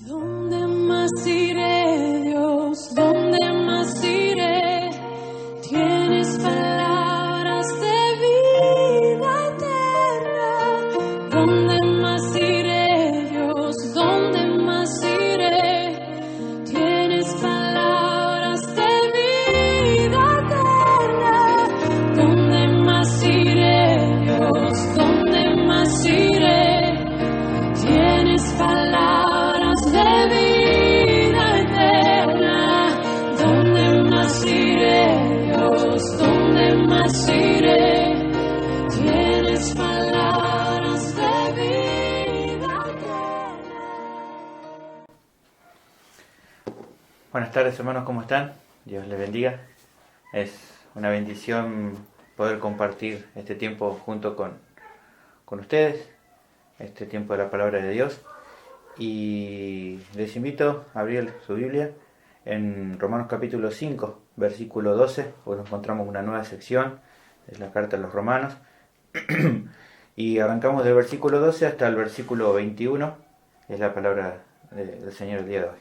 ¿Dónde más iré, Dios? ¿Dónde más iré? Tienes palabras de vida eterna. ¿Dónde más iré, Dios? ¿Dónde más iré? Tienes palabras de vida eterna. ¿Dónde más iré, Dios? ¿Dónde más iré? Tienes palabras de vida eterna. ¿Dónde más iré, Dios? ¿Dónde más iré? Tienes palabras de vida eterna. Buenas tardes, hermanos, ¿cómo están? Dios les bendiga. Es una bendición poder compartir este tiempo junto con ustedes, este tiempo de la palabra de Dios. Y les invito a abrir su Biblia en Romanos capítulo 5, versículo 12. Hoy encontramos una nueva sección, es la carta a los Romanos. Y arrancamos del versículo 12 hasta el versículo 21, es la palabra del Señor el día de hoy.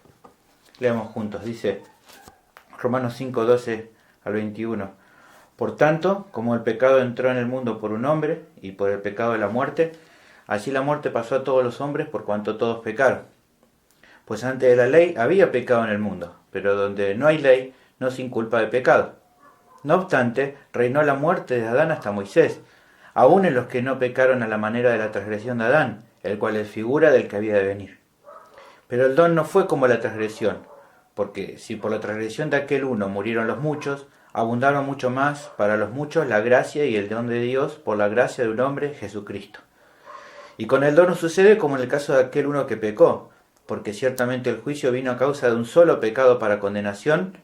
Leamos juntos, dice Romanos 5, 12 al 21. Por tanto, como el pecado entró en el mundo por un hombre, y por el pecado de la muerte, así la muerte pasó a todos los hombres por cuanto todos pecaron. Pues antes de la ley había pecado en el mundo, pero donde no hay ley no se inculpa de pecado. No obstante, reinó la muerte desde Adán hasta Moisés, aun en los que no pecaron a la manera de la transgresión de Adán, el cual es figura del que había de venir. Pero el don no fue como la transgresión, porque si por la transgresión de aquel uno murieron los muchos, abundaron mucho más para los muchos la gracia y el don de Dios por la gracia de un hombre, Jesucristo. Y con el don no sucede como en el caso de aquel uno que pecó, porque ciertamente el juicio vino a causa de un solo pecado para condenación,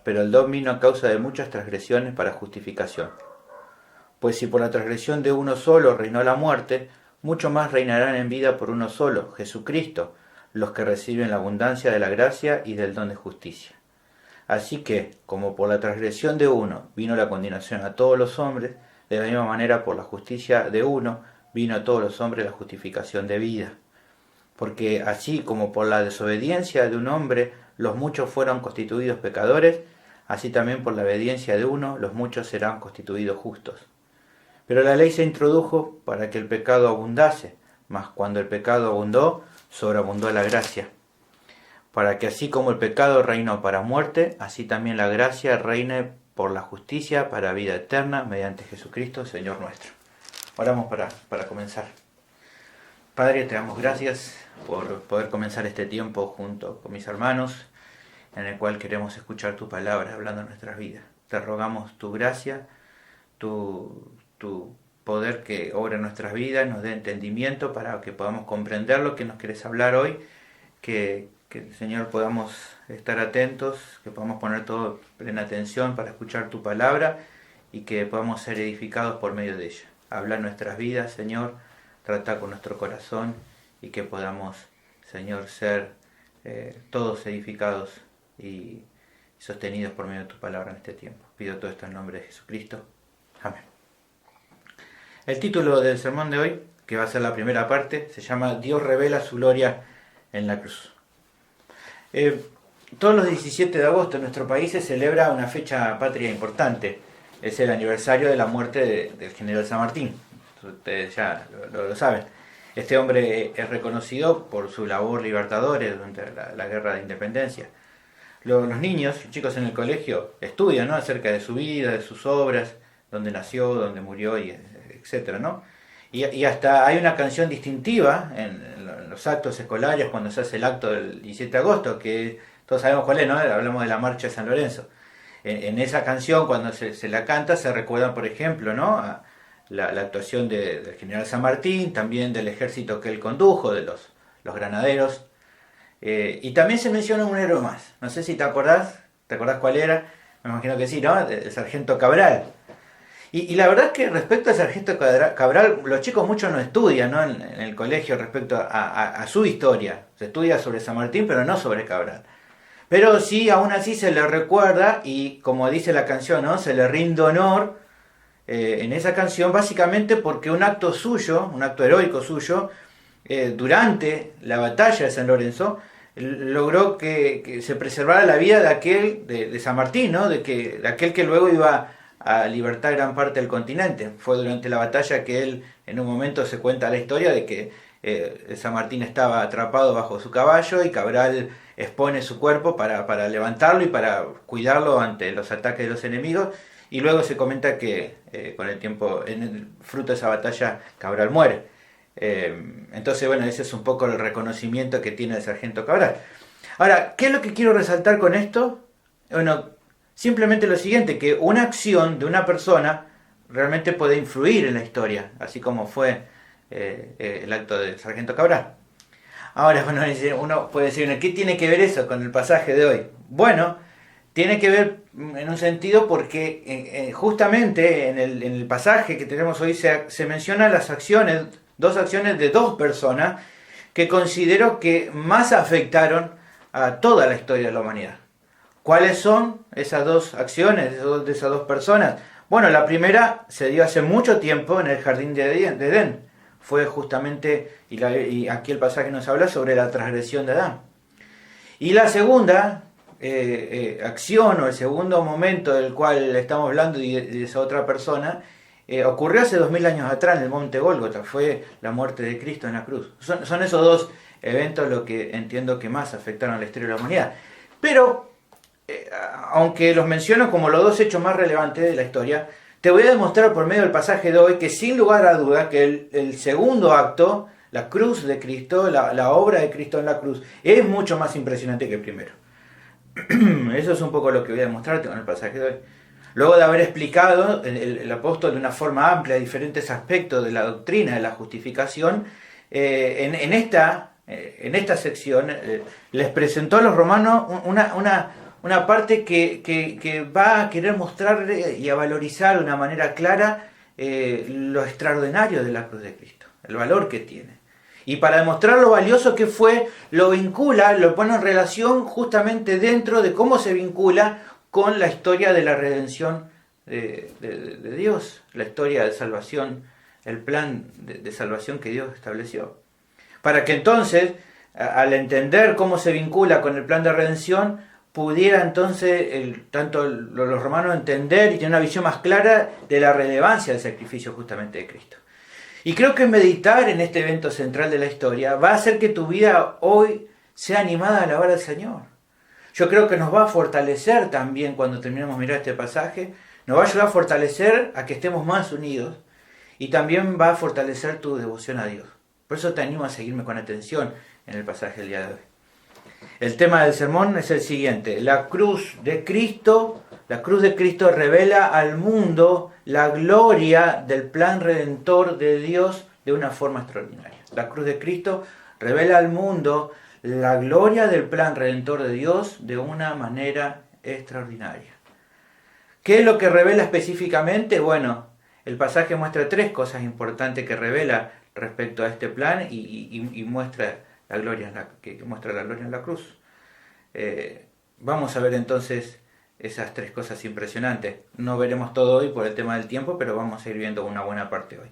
pero el don vino a causa de muchas transgresiones para justificación. Pues si por la transgresión de uno solo reinó la muerte, mucho más reinarán en vida por uno solo, Jesucristo, los que reciben la abundancia de la gracia y del don de justicia. Así que, como por la transgresión de uno vino la condenación a todos los hombres, de la misma manera por la justicia de uno vino a todos los hombres la justificación de vida. Porque así como por la desobediencia de un hombre los muchos fueron constituidos pecadores, así también por la obediencia de uno los muchos serán constituidos justos. Pero la ley se introdujo para que el pecado abundase, mas cuando el pecado abundó, sobreabundó la gracia. Para que así como el pecado reinó para muerte, así también la gracia reine por la justicia para vida eterna mediante Jesucristo, Señor nuestro. Oramos para comenzar. Padre, te damos gracias por poder comenzar este tiempo junto con mis hermanos, en el cual queremos escuchar tu palabra hablando en nuestras vidas. Te rogamos tu gracia, tu poder que obra en nuestras vidas, nos dé entendimiento para que podamos comprender lo que nos quieres hablar hoy, que Señor podamos estar atentos, que podamos poner todo plena atención para escuchar tu palabra y que podamos ser edificados por medio de ella. Habla en nuestras vidas, Señor, trata con nuestro corazón y que podamos, Señor, ser todos edificados y sostenidos por medio de tu palabra en este tiempo. Pido todo esto en nombre de Jesucristo. Amén. El título del sermón de hoy, que va a ser la primera parte, se llama Dios revela su gloria en la cruz. Todos los 17 de agosto en nuestro país se celebra una fecha patria importante. Es el aniversario de la muerte del general San Martín. Ustedes ya lo saben. Este hombre es reconocido por su labor libertadora durante la guerra de independencia. Los niños, los chicos en el colegio, estudian, ¿no?, acerca de su vida, de sus obras, dónde nació, dónde murió, y etcétera, ¿no? Y hasta hay una canción distintiva en los actos escolares cuando se hace el acto del 17 de agosto, que todos sabemos cuál es, ¿no? Hablamos de la marcha de San Lorenzo. En esa canción, cuando se la canta, se recuerda, por ejemplo, ¿no?, a la actuación del general San Martín, también del ejército que él condujo, de los granaderos. Y también se menciona un héroe más. No sé si te acordás cuál era. Me imagino que sí, ¿no? El sargento Cabral. Y la verdad es que respecto al sargento Cabral, los chicos mucho no estudian, ¿no?, en el colegio respecto a su historia. Se estudia sobre San Martín, pero no sobre Cabral. Pero sí, aún así se le recuerda y, como dice la canción, ¿no?, se le rinde honor en esa canción, básicamente porque un acto suyo, un acto heroico suyo, durante la batalla de San Lorenzo, logró que se preservara la vida de aquel, de San Martín, ¿no? de aquel que luego iba a libertar gran parte del continente. Fue durante la batalla que él, en un momento se cuenta la historia de que San Martín estaba atrapado bajo su caballo y Cabral expone su cuerpo para levantarlo y para cuidarlo ante los ataques de los enemigos, y luego se comenta que con el tiempo, en el fruto de esa batalla, Cabral muere. Entonces, bueno, ese es un poco el reconocimiento que tiene el sargento Cabral. Ahora, ¿qué es lo que quiero resaltar con esto? Bueno, simplemente lo siguiente, que una acción de una persona realmente puede influir en la historia, así como fue el acto del sargento Cabral. Ahora, bueno, uno puede decir, ¿qué tiene que ver eso con el pasaje de hoy? Bueno, tiene que ver en un sentido porque justamente en el pasaje que tenemos hoy se mencionan las acciones, dos acciones de dos personas que considero que más afectaron a toda la historia de la humanidad. ¿Cuáles son esas dos acciones de esas dos personas? Bueno, la primera se dio hace mucho tiempo en el jardín de Edén. Fue justamente, y aquí el pasaje nos habla sobre la transgresión de Adán. Y la segunda acción, o el segundo momento del cual estamos hablando de esa otra persona, ocurrió hace 2000 años atrás en el monte Gólgota. Fue la muerte de Cristo en la cruz. Son esos dos eventos los que entiendo que más afectaron a la historia de la humanidad. Pero, aunque los menciono como los dos hechos más relevantes de la historia, te voy a demostrar por medio del pasaje de hoy que sin lugar a duda que el segundo acto, la cruz de Cristo, la obra de Cristo en la cruz, es mucho más impresionante que el primero. Eso es un poco lo que voy a demostrarte con el pasaje de hoy. Luego de haber explicado el apóstol de una forma amplia diferentes aspectos de la doctrina de la justificación, en esta sección les presentó a los romanos una parte que va a querer mostrar y a valorizar de una manera clara lo extraordinario de la cruz de Cristo, el valor que tiene. Y para demostrar lo valioso que fue, lo vincula, lo pone en relación justamente dentro de cómo se vincula con la historia de la redención de Dios, la historia de salvación, el plan de salvación que Dios estableció. Para que entonces, al entender cómo se vincula con el plan de redención, pudiera entonces tanto los romanos entender y tener una visión más clara de la relevancia del sacrificio justamente de Cristo. Y creo que meditar en este evento central de la historia va a hacer que tu vida hoy sea animada a alabar al Señor. Yo creo que nos va a fortalecer también cuando terminemos de mirar este pasaje, nos va a ayudar a fortalecer a que estemos más unidos y también va a fortalecer tu devoción a Dios. Por eso te animo a seguirme con atención en el pasaje del día de hoy. El tema del sermón es el siguiente: la cruz de Cristo revela al mundo la gloria del plan redentor de Dios de una forma extraordinaria. La cruz de Cristo revela al mundo la gloria del plan redentor de Dios de una manera extraordinaria. ¿Qué es lo que revela específicamente? Bueno, el pasaje muestra tres cosas importantes que revela respecto a este plan y muestra la gloria en la cruz. Vamos a ver entonces esas tres cosas impresionantes. No veremos todo hoy por el tema del tiempo, pero vamos a ir viendo una buena parte hoy.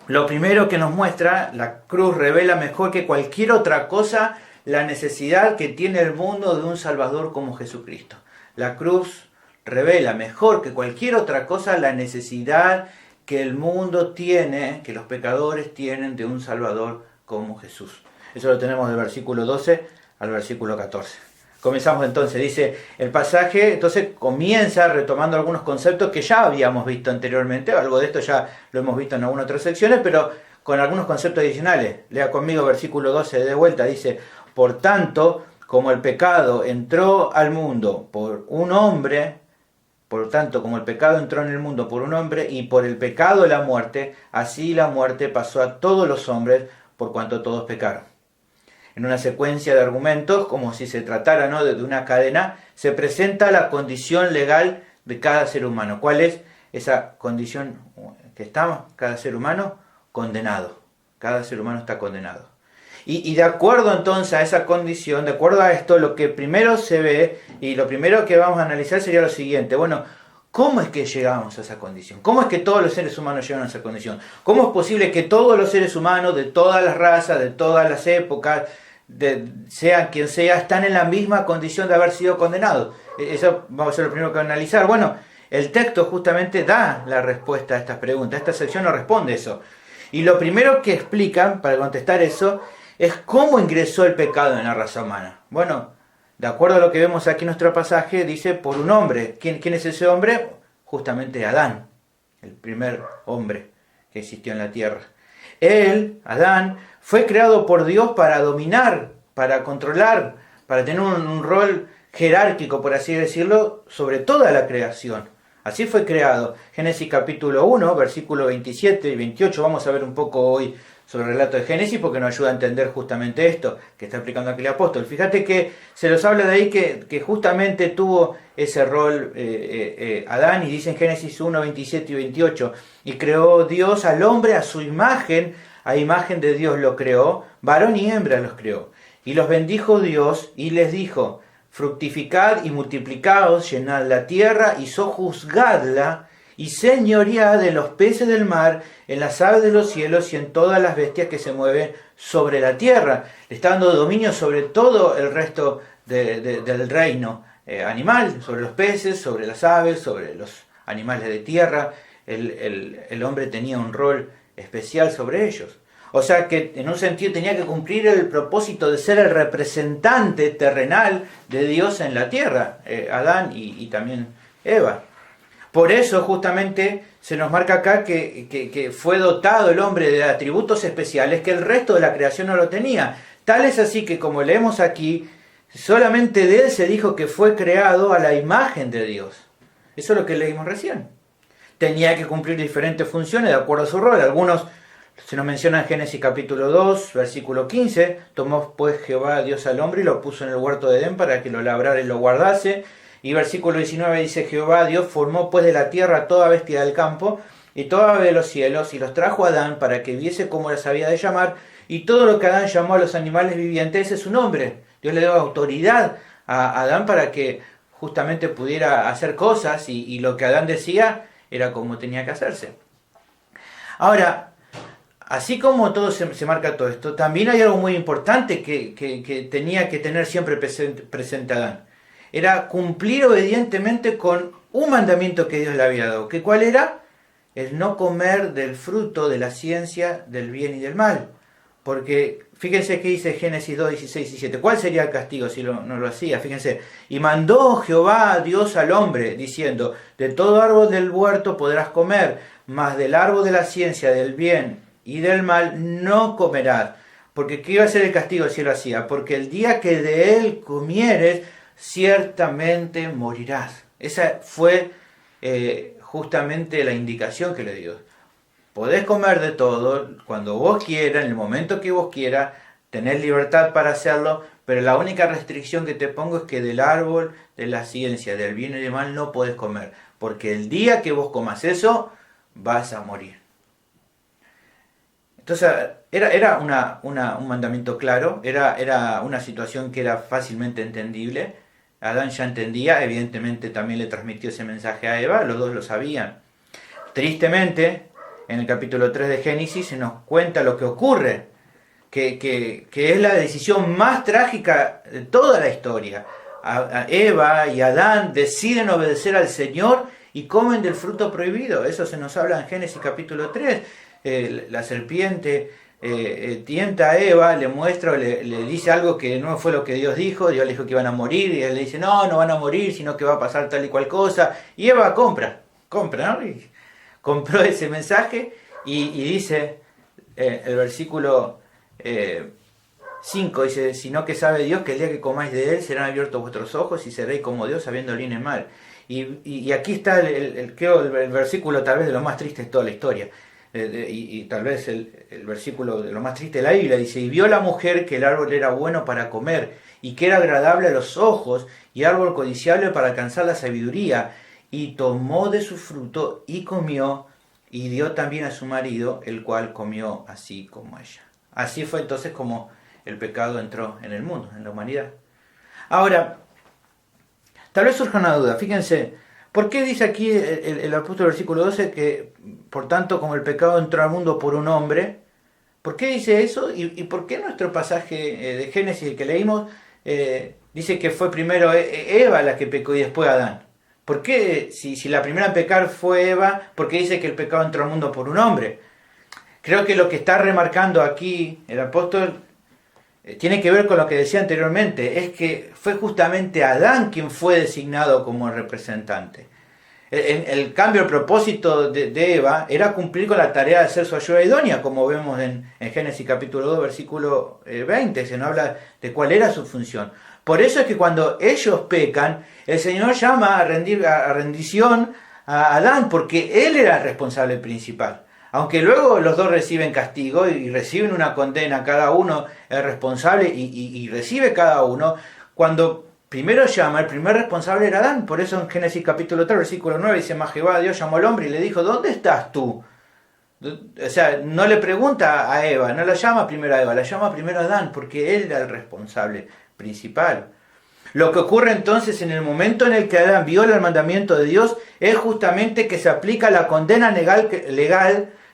Lo primero que nos muestra, la cruz revela mejor que cualquier otra cosa la necesidad que tiene el mundo de un Salvador como Jesucristo. La cruz revela mejor que cualquier otra cosa la necesidad que el mundo tiene, que los pecadores tienen de un Salvador como Jesús. Eso lo tenemos del versículo 12 al versículo 14. Comenzamos entonces, dice el pasaje, entonces comienza retomando algunos conceptos que ya habíamos visto anteriormente, algo de esto ya lo hemos visto en algunas otras secciones, pero con algunos conceptos adicionales. Lea conmigo versículo 12 de vuelta, dice: por tanto, como el pecado entró al mundo por un hombre, por tanto, como el pecado entró en el mundo por un hombre, y por el pecado la muerte, así la muerte pasó a todos los hombres, por cuanto todos pecaron. En una secuencia de argumentos, como si se tratara, ¿no?, de una cadena, se presenta la condición legal de cada ser humano. ¿Cuál es esa condición que está cada ser humano? Condenado. Cada ser humano está condenado. Y de acuerdo entonces a esa condición, de acuerdo a esto, lo que primero se ve y lo primero que vamos a analizar sería lo siguiente. Bueno, ¿cómo es que llegamos a esa condición? ¿Cómo es que todos los seres humanos llegan a esa condición? ¿Cómo es posible que todos los seres humanos de todas las razas, de todas las épocas, sea quien sea, están en la misma condición de haber sido condenados. Eso vamos a ser lo primero que analizar. Bueno, el texto justamente da la respuesta a estas preguntas. Esta sección no responde eso. Y lo primero que explican para contestar eso es cómo ingresó el pecado en la raza humana. Bueno, de acuerdo a lo que vemos aquí en nuestro pasaje, dice por un hombre. ¿Quién es ese hombre? Justamente Adán, el primer hombre que existió en la tierra. Él, Adán, fue creado por Dios para dominar, para controlar, para tener un rol jerárquico, por así decirlo, sobre toda la creación. Así fue creado. Génesis capítulo 1, versículos 27 y 28. Vamos a ver un poco hoy sobre el relato de Génesis porque nos ayuda a entender justamente esto que está explicando aquí el apóstol. Fíjate que se los habla de ahí que justamente tuvo ese rol Adán, y dice en Génesis 1, 27 y 28, y creó Dios al hombre a su imagen, a imagen de Dios lo creó, varón y hembra los creó. Y los bendijo Dios y les dijo: fructificad y multiplicaos, llenad la tierra y sojuzgadla, y señoread de los peces del mar, en las aves de los cielos y en todas las bestias que se mueven sobre la tierra. Le está dando dominio sobre todo el resto del reino animal, sobre los peces, sobre las aves, sobre los animales de tierra. El hombre tenía un rol especial sobre ellos. O sea que en un sentido tenía que cumplir el propósito de ser el representante terrenal de Dios en la tierra, Adán y también Eva. Por eso justamente se nos marca acá que fue dotado el hombre de atributos especiales que el resto de la creación no lo tenía. Tal es así que, como leemos aquí, solamente de él se dijo que fue creado a la imagen de Dios. Eso es lo que leímos recién. Tenía que cumplir diferentes funciones de acuerdo a su rol. Algunos se nos menciona en Génesis capítulo 2, versículo 15, tomó pues Jehová Dios al hombre y lo puso en el huerto de Edén para que lo labrara y lo guardase. Y versículo 19 dice: Jehová Dios formó pues de la tierra toda bestia del campo y toda ave de los cielos, y los trajo a Adán para que viese cómo las había de llamar, y todo lo que Adán llamó a los animales vivientes, ese es su nombre. Dios le dio autoridad a Adán para que justamente pudiera hacer cosas, y lo que Adán decía era como tenía que hacerse. Ahora, así como todo se marca todo esto, también hay algo muy importante que tenía que tener siempre presente Adán. Era cumplir obedientemente con un mandamiento que Dios le había dado. ¿Que cuál era? El no comer del fruto de la ciencia del bien y del mal. Porque fíjense que dice Génesis 2, 16 y 17. ¿Cuál sería el castigo si no lo hacía? Fíjense. Y mandó Jehová Dios al hombre, diciendo: de todo árbol del huerto podrás comer, mas del árbol de la ciencia del bien y del mal no comerás. Porque ¿qué iba a ser el castigo si lo hacía? Porque el día que de él comieres, ciertamente morirás. Esa fue justamente la indicación que le dio. Podés comer de todo, cuando vos quieras, en el momento que vos quieras, tenés libertad para hacerlo, pero la única restricción que te pongo es que del árbol de la ciencia, del bien y del mal, no podés comer, porque el día que vos comas eso, vas a morir. Entonces, era un mandamiento claro, era una situación que era fácilmente entendible. Adán ya entendía, evidentemente también le transmitió ese mensaje a Eva, los dos lo sabían. Tristemente, en el capítulo 3 de Génesis se nos cuenta lo que ocurre, que es la decisión más trágica de toda la historia. A Eva y Adán deciden obedecer al Señor y comen del fruto prohibido. Eso se nos habla en Génesis capítulo 3. La serpiente tienta a Eva, le muestra, le dice algo que no fue lo que Dios dijo. Dios le dijo que iban a morir, y él le dice: no van a morir, sino que va a pasar tal y cual cosa. Y Eva compra, ¿no? Y compró ese mensaje y dice el versículo 5, dice: sino que sabe Dios que el día que comáis de él serán abiertos vuestros ojos y seréis como Dios, sabiendo el bien y el mal. Y aquí está el versículo tal vez de lo más triste de toda la historia. Y tal vez el versículo de lo más triste de la Biblia, dice: y vio la mujer que el árbol era bueno para comer, y que era agradable a los ojos, y árbol codiciable para alcanzar la sabiduría, y tomó de su fruto, y comió, y dio también a su marido, el cual comió así como ella. Así fue entonces como el pecado entró en el mundo, en la humanidad. Ahora, tal vez surja una duda, fíjense, ¿por qué dice aquí el apóstol versículo 12 que, por tanto, como el pecado entró al mundo por un hombre, ¿Por qué dice eso? ¿Y por qué nuestro pasaje de Génesis que leímos dice que fue primero Eva la que pecó y después Adán? ¿Por qué, si la primera en pecar fue Eva, por qué dice que el pecado entró al mundo por un hombre? Creo que lo que está remarcando aquí el apóstol tiene que ver con lo que decía anteriormente, es que fue justamente Adán quien fue designado como el representante. El cambio, el propósito de Eva era cumplir con la tarea de ser su ayuda idónea, como vemos en Génesis capítulo 2, versículo 20, se nos habla de cuál era su función. Por eso es que cuando ellos pecan, el Señor llama a rendición a Adán, porque él era el responsable principal. Aunque luego los dos reciben castigo y reciben una condena, cada uno es responsable y recibe cada uno, cuando primero llama, el primer responsable era Adán. Por eso en Génesis capítulo 3, versículo 9 dice: Mas Jehová Dios llamó al hombre y le dijo: ¿dónde estás tú? O sea, no le pregunta a Eva, no la llama primero a Eva, la llama primero a Adán, porque él era el responsable principal. Lo que ocurre entonces en el momento en el que Adán viola el mandamiento de Dios es justamente que se aplica la condena legal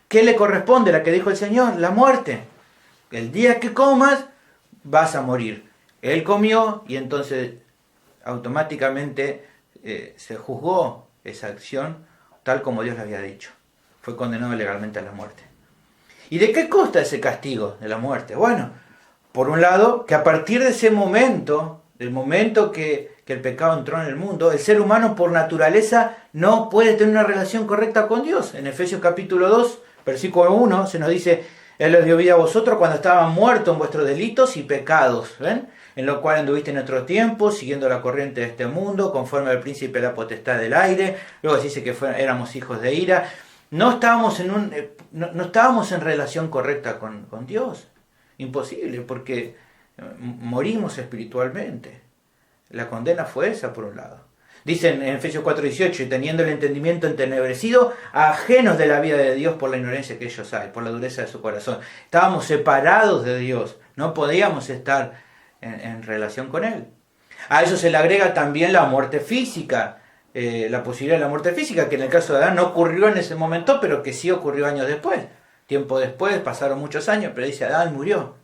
que le corresponde, la que dijo el Señor, la muerte. El día que comas vas a morir. Él comió y entonces automáticamente se juzgó esa acción tal como Dios le había dicho. Fue condenado legalmente a la muerte. ¿Y de qué consta ese castigo de la muerte? Bueno, por un lado, que a partir de ese momento, del momento que el pecado entró en el mundo, el ser humano por naturaleza no puede tener una relación correcta con Dios. En Efesios capítulo 2, versículo 1, se nos dice: Él os dio vida a vosotros cuando estaban muertos en vuestros delitos y pecados, ¿ven? En lo cual anduviste en otro tiempo, siguiendo la corriente de este mundo, conforme al príncipe de la potestad del aire. Luego se dice que éramos hijos de ira. No estábamos en relación correcta con Dios. Imposible, porque morimos espiritualmente. La condena fue esa, por un lado. Dicen en Efesios 4:18: y teniendo el entendimiento entenebrecido, ajenos de la vida de Dios por la ignorancia que ellos hay, por la dureza de su corazón. Estábamos separados de Dios, no podíamos estar en relación con Él. A eso se le agrega también la muerte física, la posibilidad de la muerte física, que en el caso de Adán no ocurrió en ese momento, pero que sí ocurrió años después. Tiempo después, pasaron muchos años, pero dice: Adán murió.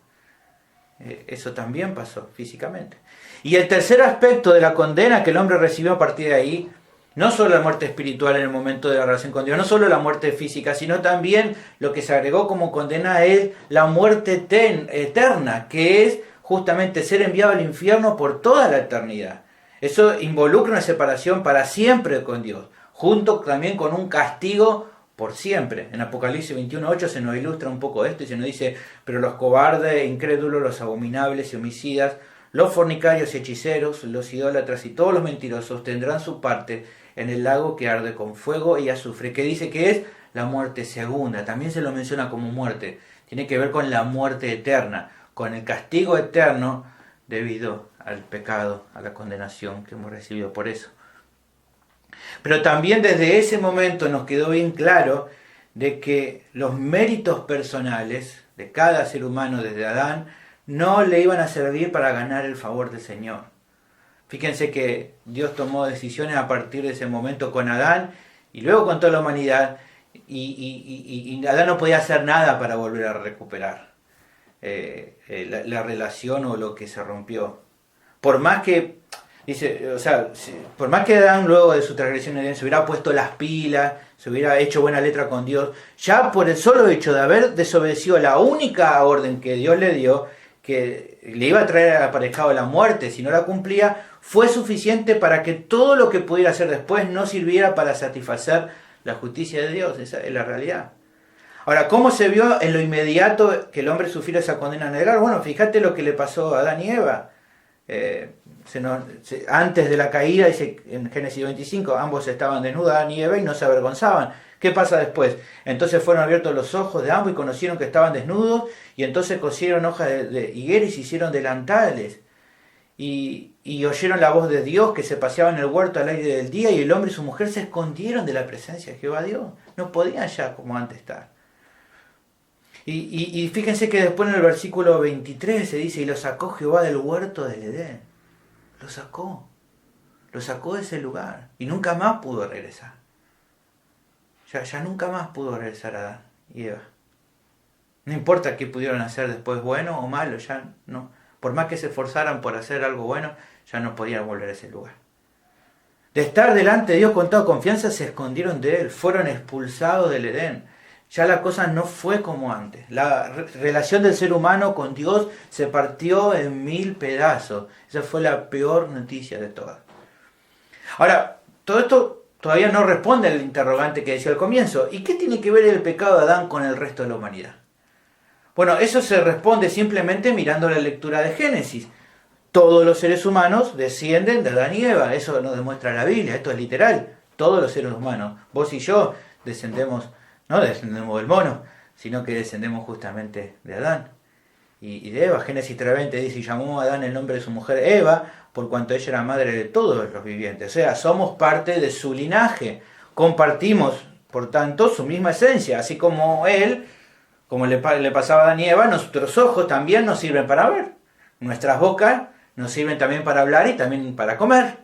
Eso también pasó físicamente. Y el tercer aspecto de la condena que el hombre recibió a partir de ahí, no solo la muerte espiritual en el momento de la relación con Dios, no solo la muerte física, sino también lo que se agregó como condena es la muerte eterna, que es justamente ser enviado al infierno por toda la eternidad. Eso involucra una separación para siempre con Dios, junto también con un castigo por siempre. En Apocalipsis 21:8 se nos ilustra un poco esto y se nos dice: pero los cobardes, incrédulos, los abominables y homicidas, los fornicarios y hechiceros, los idólatras y todos los mentirosos tendrán su parte en el lago que arde con fuego y azufre, que dice que es la muerte segunda. También se lo menciona como muerte. Tiene que ver con la muerte eterna, con el castigo eterno debido al pecado, a la condenación que hemos recibido por eso. Pero también desde ese momento nos quedó bien claro de que los méritos personales de cada ser humano desde Adán no le iban a servir para ganar el favor del Señor. Fíjense que Dios tomó decisiones a partir de ese momento con Adán y luego con toda la humanidad, y Adán no podía hacer nada para volver a recuperar la relación o lo que se rompió. Por más que por más que Adán luego de su transgresión en Edén se hubiera puesto las pilas, se hubiera hecho buena letra con Dios, ya por el solo hecho de haber desobedecido la única orden que Dios le dio, que le iba a traer aparejado la muerte si no la cumplía, fue suficiente para que todo lo que pudiera hacer después no sirviera para satisfacer la justicia de Dios. Esa es la realidad. Ahora, ¿cómo se vio en lo inmediato que el hombre sufrió esa condena legal? Bueno, fíjate lo que le pasó a Adán y Eva. Antes de la caída, dice en Génesis 25, ambos estaban desnudos, Adán y Eva, y no se avergonzaban. ¿Qué pasa después? Entonces fueron abiertos los ojos de ambos y conocieron que estaban desnudos, y entonces cosieron hojas de higuera y se hicieron delantales. Y oyeron la voz de Dios que se paseaba en el huerto al aire del día, y el hombre y su mujer se escondieron de la presencia de Jehová Dios. No podían ya como antes estar. Y fíjense que después en el versículo 23 se dice: y lo sacó Jehová del huerto del Edén. Lo sacó de ese lugar y nunca más pudo regresar. Ya nunca más pudo regresar Adán y Eva. No importa qué pudieron hacer después, bueno o malo, ya no. Por más que se esforzaran por hacer algo bueno, ya no podían volver a ese lugar. De estar delante de Dios con toda confianza, se escondieron de Él, fueron expulsados del Edén. Ya la cosa no fue como antes. La relación del ser humano con Dios se partió en 1000 pedazos. Esa fue la peor noticia de todas. Ahora, todo esto todavía no responde al interrogante que decía al comienzo. ¿Y qué tiene que ver el pecado de Adán con el resto de la humanidad? Bueno, eso se responde simplemente mirando la lectura de Génesis. Todos los seres humanos descienden de Adán y Eva. Eso nos demuestra la Biblia. Esto es literal. Todos los seres humanos. Vos y yo descendemos, no descendemos del mono, sino que descendemos justamente de Adán y de Eva. Génesis 3:20 dice, y llamó a Adán el nombre de su mujer Eva, por cuanto ella era madre de todos los vivientes. O sea, somos parte de su linaje. Compartimos, por tanto, su misma esencia. Así como él, como le pasaba a Adán y Eva, nuestros ojos también nos sirven para ver. Nuestras bocas nos sirven también para hablar y también para comer.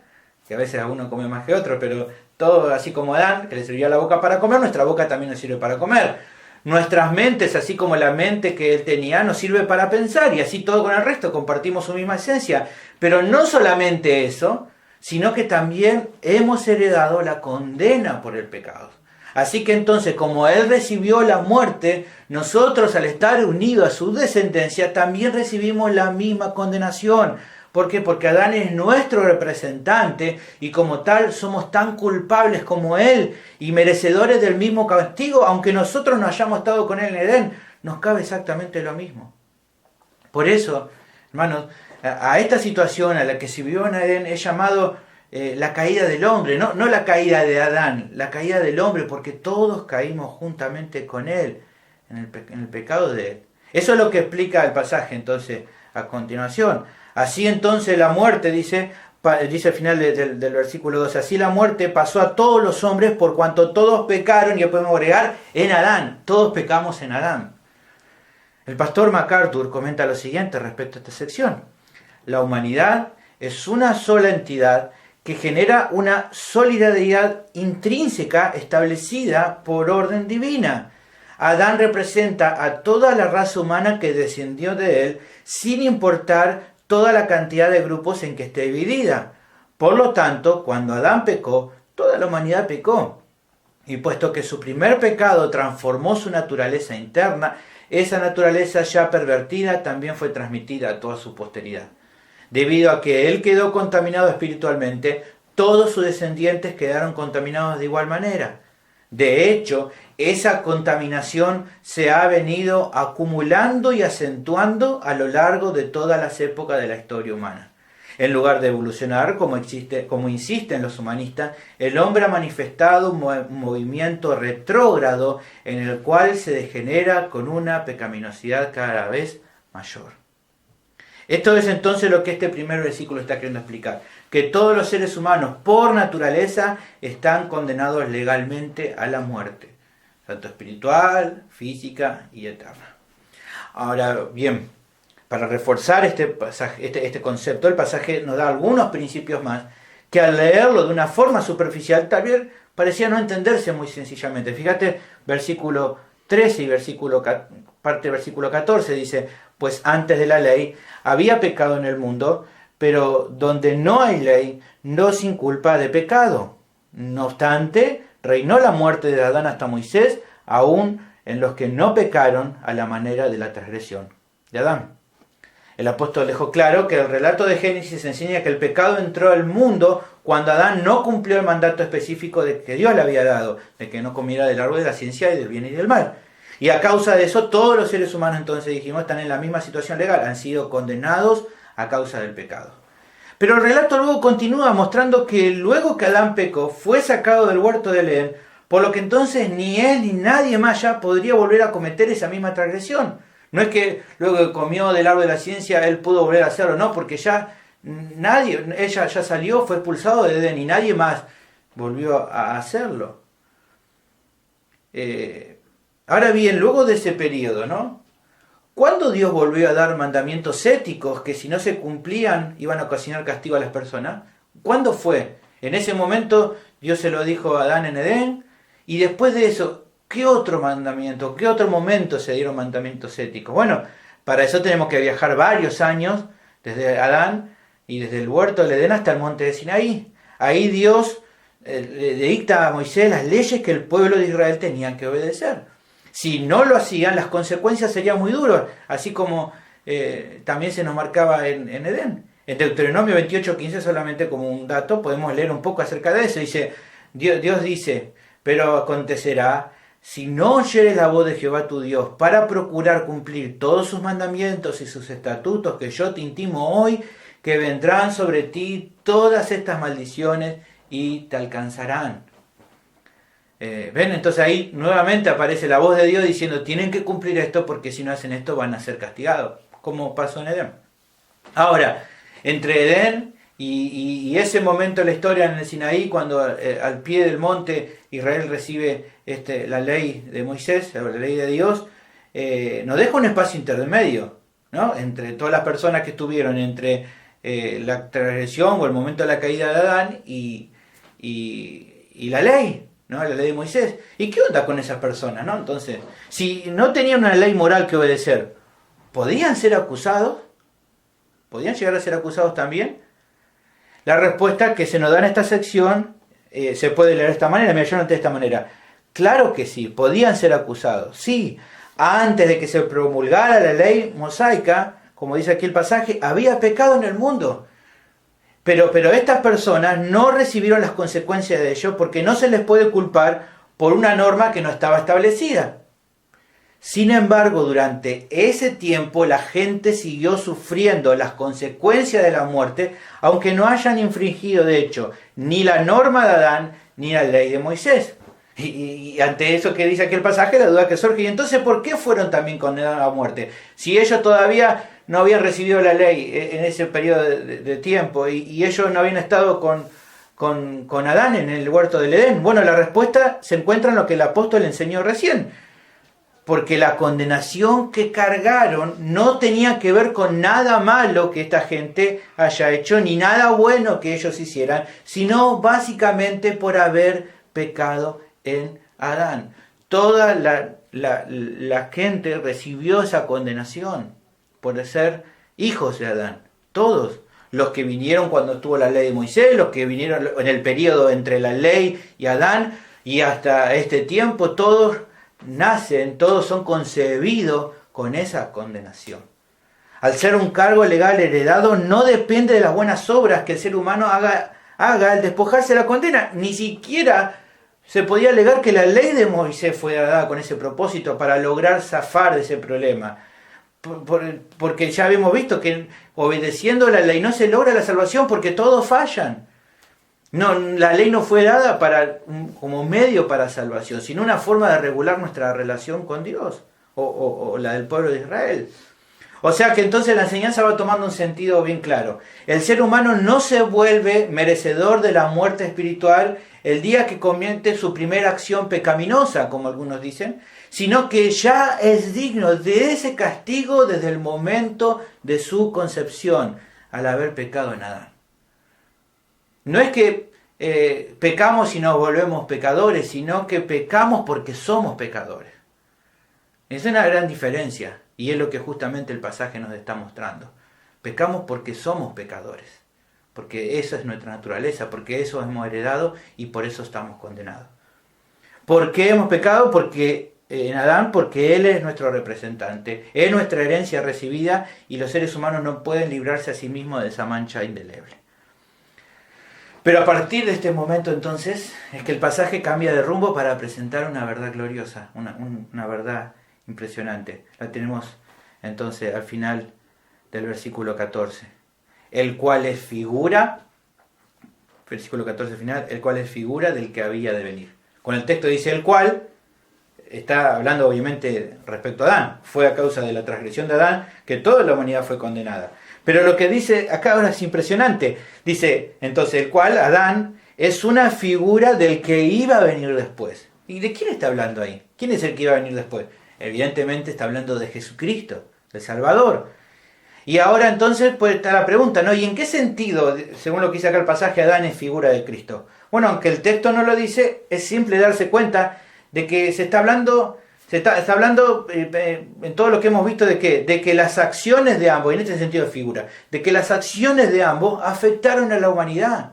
Que a veces uno come más que otro, pero todo así como Adán, que le servía la boca para comer, nuestra boca también nos sirve para comer. Nuestras mentes, así como la mente que él tenía, nos sirve para pensar, y así todo con el resto, compartimos su misma esencia. Pero no solamente eso, sino que también hemos heredado la condena por el pecado. Así que entonces, como él recibió la muerte, nosotros al estar unidos a su descendencia, también recibimos la misma condenación. ¿Por qué? Porque Adán es nuestro representante y como tal somos tan culpables como él y merecedores del mismo castigo, aunque nosotros no hayamos estado con él en Edén, nos cabe exactamente lo mismo. Por eso, hermanos, a esta situación a la que se vivió en Edén es llamado la caída del hombre, no la caída de Adán, la caída del hombre, porque todos caímos juntamente con él en el pecado de él. Eso es lo que explica el pasaje entonces a continuación. Así entonces la muerte, dice al final del versículo 12, así la muerte pasó a todos los hombres por cuanto todos pecaron, y podemos agregar, en Adán, todos pecamos en Adán. El pastor MacArthur comenta lo siguiente respecto a esta sección. La humanidad es una sola entidad que genera una solidaridad intrínseca establecida por orden divina. Adán representa a toda la raza humana que descendió de él, sin importar toda la cantidad de grupos en que esté dividida. Por lo tanto, cuando Adán pecó, toda la humanidad pecó. Y puesto que su primer pecado transformó su naturaleza interna, esa naturaleza ya pervertida también fue transmitida a toda su posteridad. Debido a que él quedó contaminado espiritualmente, todos sus descendientes quedaron contaminados de igual manera. De hecho, esa contaminación se ha venido acumulando y acentuando a lo largo de todas las épocas de la historia humana. En lugar de evolucionar, como insisten los humanistas, el hombre ha manifestado un movimiento retrógrado en el cual se degenera con una pecaminosidad cada vez mayor. Esto es entonces lo que este primer versículo está queriendo explicar, que todos los seres humanos por naturaleza están condenados legalmente a la muerte, tanto espiritual, física y eterna. Ahora bien, para reforzar este pasaje, este concepto, el pasaje nos da algunos principios más que al leerlo de una forma superficial también parecía no entenderse muy sencillamente. Fíjate, versículo 13 y parte del versículo 14 dice, pues antes de la ley había pecado en el mundo, pero donde no hay ley, no sin culpa de pecado. No obstante, reinó la muerte de Adán hasta Moisés, aún en los que no pecaron a la manera de la transgresión de Adán. El apóstol dejó claro que el relato de Génesis enseña que el pecado entró al mundo cuando Adán no cumplió el mandato específico de que Dios le había dado, de que no comiera del árbol de la ciencia y del bien y del mal. Y a causa de eso, todos los seres humanos, entonces dijimos, están en la misma situación legal, han sido condenados a causa del pecado. Pero el relato luego continúa mostrando que luego que Adán pecó, fue sacado del huerto de Edén, por lo que entonces ni él ni nadie más ya podría volver a cometer esa misma transgresión. No es que luego que comió del árbol de la ciencia él pudo volver a hacerlo, no, porque ya ella ya salió, fue expulsado de Edén y nadie más volvió a hacerlo. Ahora bien, luego de ese periodo, ¿no? ¿Cuándo Dios volvió a dar mandamientos éticos que si no se cumplían iban a ocasionar castigo a las personas? ¿Cuándo fue? En ese momento Dios se lo dijo a Adán en Edén y después de eso, ¿qué otro mandamiento, qué otro momento se dieron mandamientos éticos? Bueno, para eso tenemos que viajar varios años, desde Adán y desde el huerto del Edén hasta el monte de Sinaí. Ahí Dios le dicta a Moisés las leyes que el pueblo de Israel tenía que obedecer. Si no lo hacían, las consecuencias serían muy duras, así como también se nos marcaba en Edén. En Deuteronomio 28:15, solamente como un dato, podemos leer un poco acerca de eso. Dice, Dios dice, pero acontecerá, si no oyeres la voz de Jehová tu Dios para procurar cumplir todos sus mandamientos y sus estatutos que yo te intimo hoy, que vendrán sobre ti todas estas maldiciones y te alcanzarán. ¿Ven? Entonces ahí nuevamente aparece la voz de Dios diciendo, tienen que cumplir esto porque si no hacen esto van a ser castigados, como pasó en Edén. Ahora, entre Edén y ese momento de la historia en el Sinaí, cuando al pie del monte Israel recibe la ley de Moisés, la ley de Dios, nos deja un espacio intermedio, ¿no? Entre todas las personas que estuvieron entre la transgresión o el momento de la caída de Adán y la ley, ¿no? La ley de Moisés. ¿Y qué onda con esas personas, no? Entonces, si no tenían una ley moral que obedecer, ¿podían ser acusados? ¿Podían llegar a ser acusados también? La respuesta que se nos da en esta sección se puede leer de esta manera. Mira, yo noté de esta manera. Claro que sí, podían ser acusados. Sí, antes de que se promulgara la ley mosaica, como dice aquí el pasaje, había pecado en el mundo. Pero estas personas no recibieron las consecuencias de ello porque no se les puede culpar por una norma que no estaba establecida. Sin embargo, durante ese tiempo la gente siguió sufriendo las consecuencias de la muerte, aunque no hayan infringido de hecho ni la norma de Adán ni la ley de Moisés. Y ante eso que dice aquí el pasaje, la duda que surge, y entonces ¿por qué fueron también condenados a muerte? Si ellos todavía no habían recibido la ley en ese periodo de tiempo y ellos no habían estado con Adán en el huerto del Edén. Bueno, la respuesta se encuentra en lo que el apóstol enseñó recién. Porque la condenación que cargaron no tenía que ver con nada malo que esta gente haya hecho, ni nada bueno que ellos hicieran, sino básicamente por haber pecado en Adán. Toda la gente recibió esa condenación por ser hijos de Adán. Todos. Los que vinieron cuando estuvo la ley de Moisés, los que vinieron en el periodo entre la ley y Adán, y hasta este tiempo, todos nacen, todos son concebidos con esa condenación. Al ser un cargo legal heredado, no depende de las buenas obras que el ser humano haga al despojarse de la condena. Ni siquiera se podía alegar que la ley de Moisés fue dada con ese propósito para lograr zafar de ese problema. Porque ya habíamos visto que obedeciendo la ley no se logra la salvación porque todos fallan. No, la ley no fue dada como medio para salvación, sino una forma de regular nuestra relación con Dios o la del pueblo de Israel. O sea que entonces la enseñanza va tomando un sentido bien claro. El ser humano no se vuelve merecedor de la muerte espiritual el día que comete su primera acción pecaminosa, como algunos dicen, sino que ya es digno de ese castigo desde el momento de su concepción, al haber pecado en Adán. No es que pecamos y nos volvemos pecadores, sino que pecamos porque somos pecadores. Es una gran diferencia y es lo que justamente el pasaje nos está mostrando. Pecamos porque somos pecadores, porque esa es nuestra naturaleza, porque eso hemos heredado y por eso estamos condenados. ¿Por qué hemos pecado? Porque en Adán, porque Él es nuestro representante, es nuestra herencia recibida y los seres humanos no pueden librarse a sí mismos de esa mancha indeleble. Pero a partir de este momento entonces es que el pasaje cambia de rumbo para presentar una verdad gloriosa, una verdad impresionante. La tenemos entonces al final del versículo 14, el cual es figura, versículo 14 final, el cual es figura del que había de venir. Con el texto dice el cual, está hablando obviamente respecto a Adán. Fue a causa de la transgresión de Adán que toda la humanidad fue condenada. Pero lo que dice acá ahora es impresionante. Dice, entonces, el cual, Adán, es una figura del que iba a venir después. ¿Y de quién está hablando ahí? ¿Quién es el que iba a venir después? Evidentemente está hablando de Jesucristo, del Salvador. Y ahora entonces puede estar la pregunta, ¿no? ¿Y en qué sentido, según lo que dice acá el pasaje, Adán es figura de Cristo? Bueno, aunque el texto no lo dice, es simple darse cuenta De que se está hablando en todo lo que hemos visto de que las acciones de ambos, en este sentido de figura, de que las acciones de ambos afectaron a la humanidad.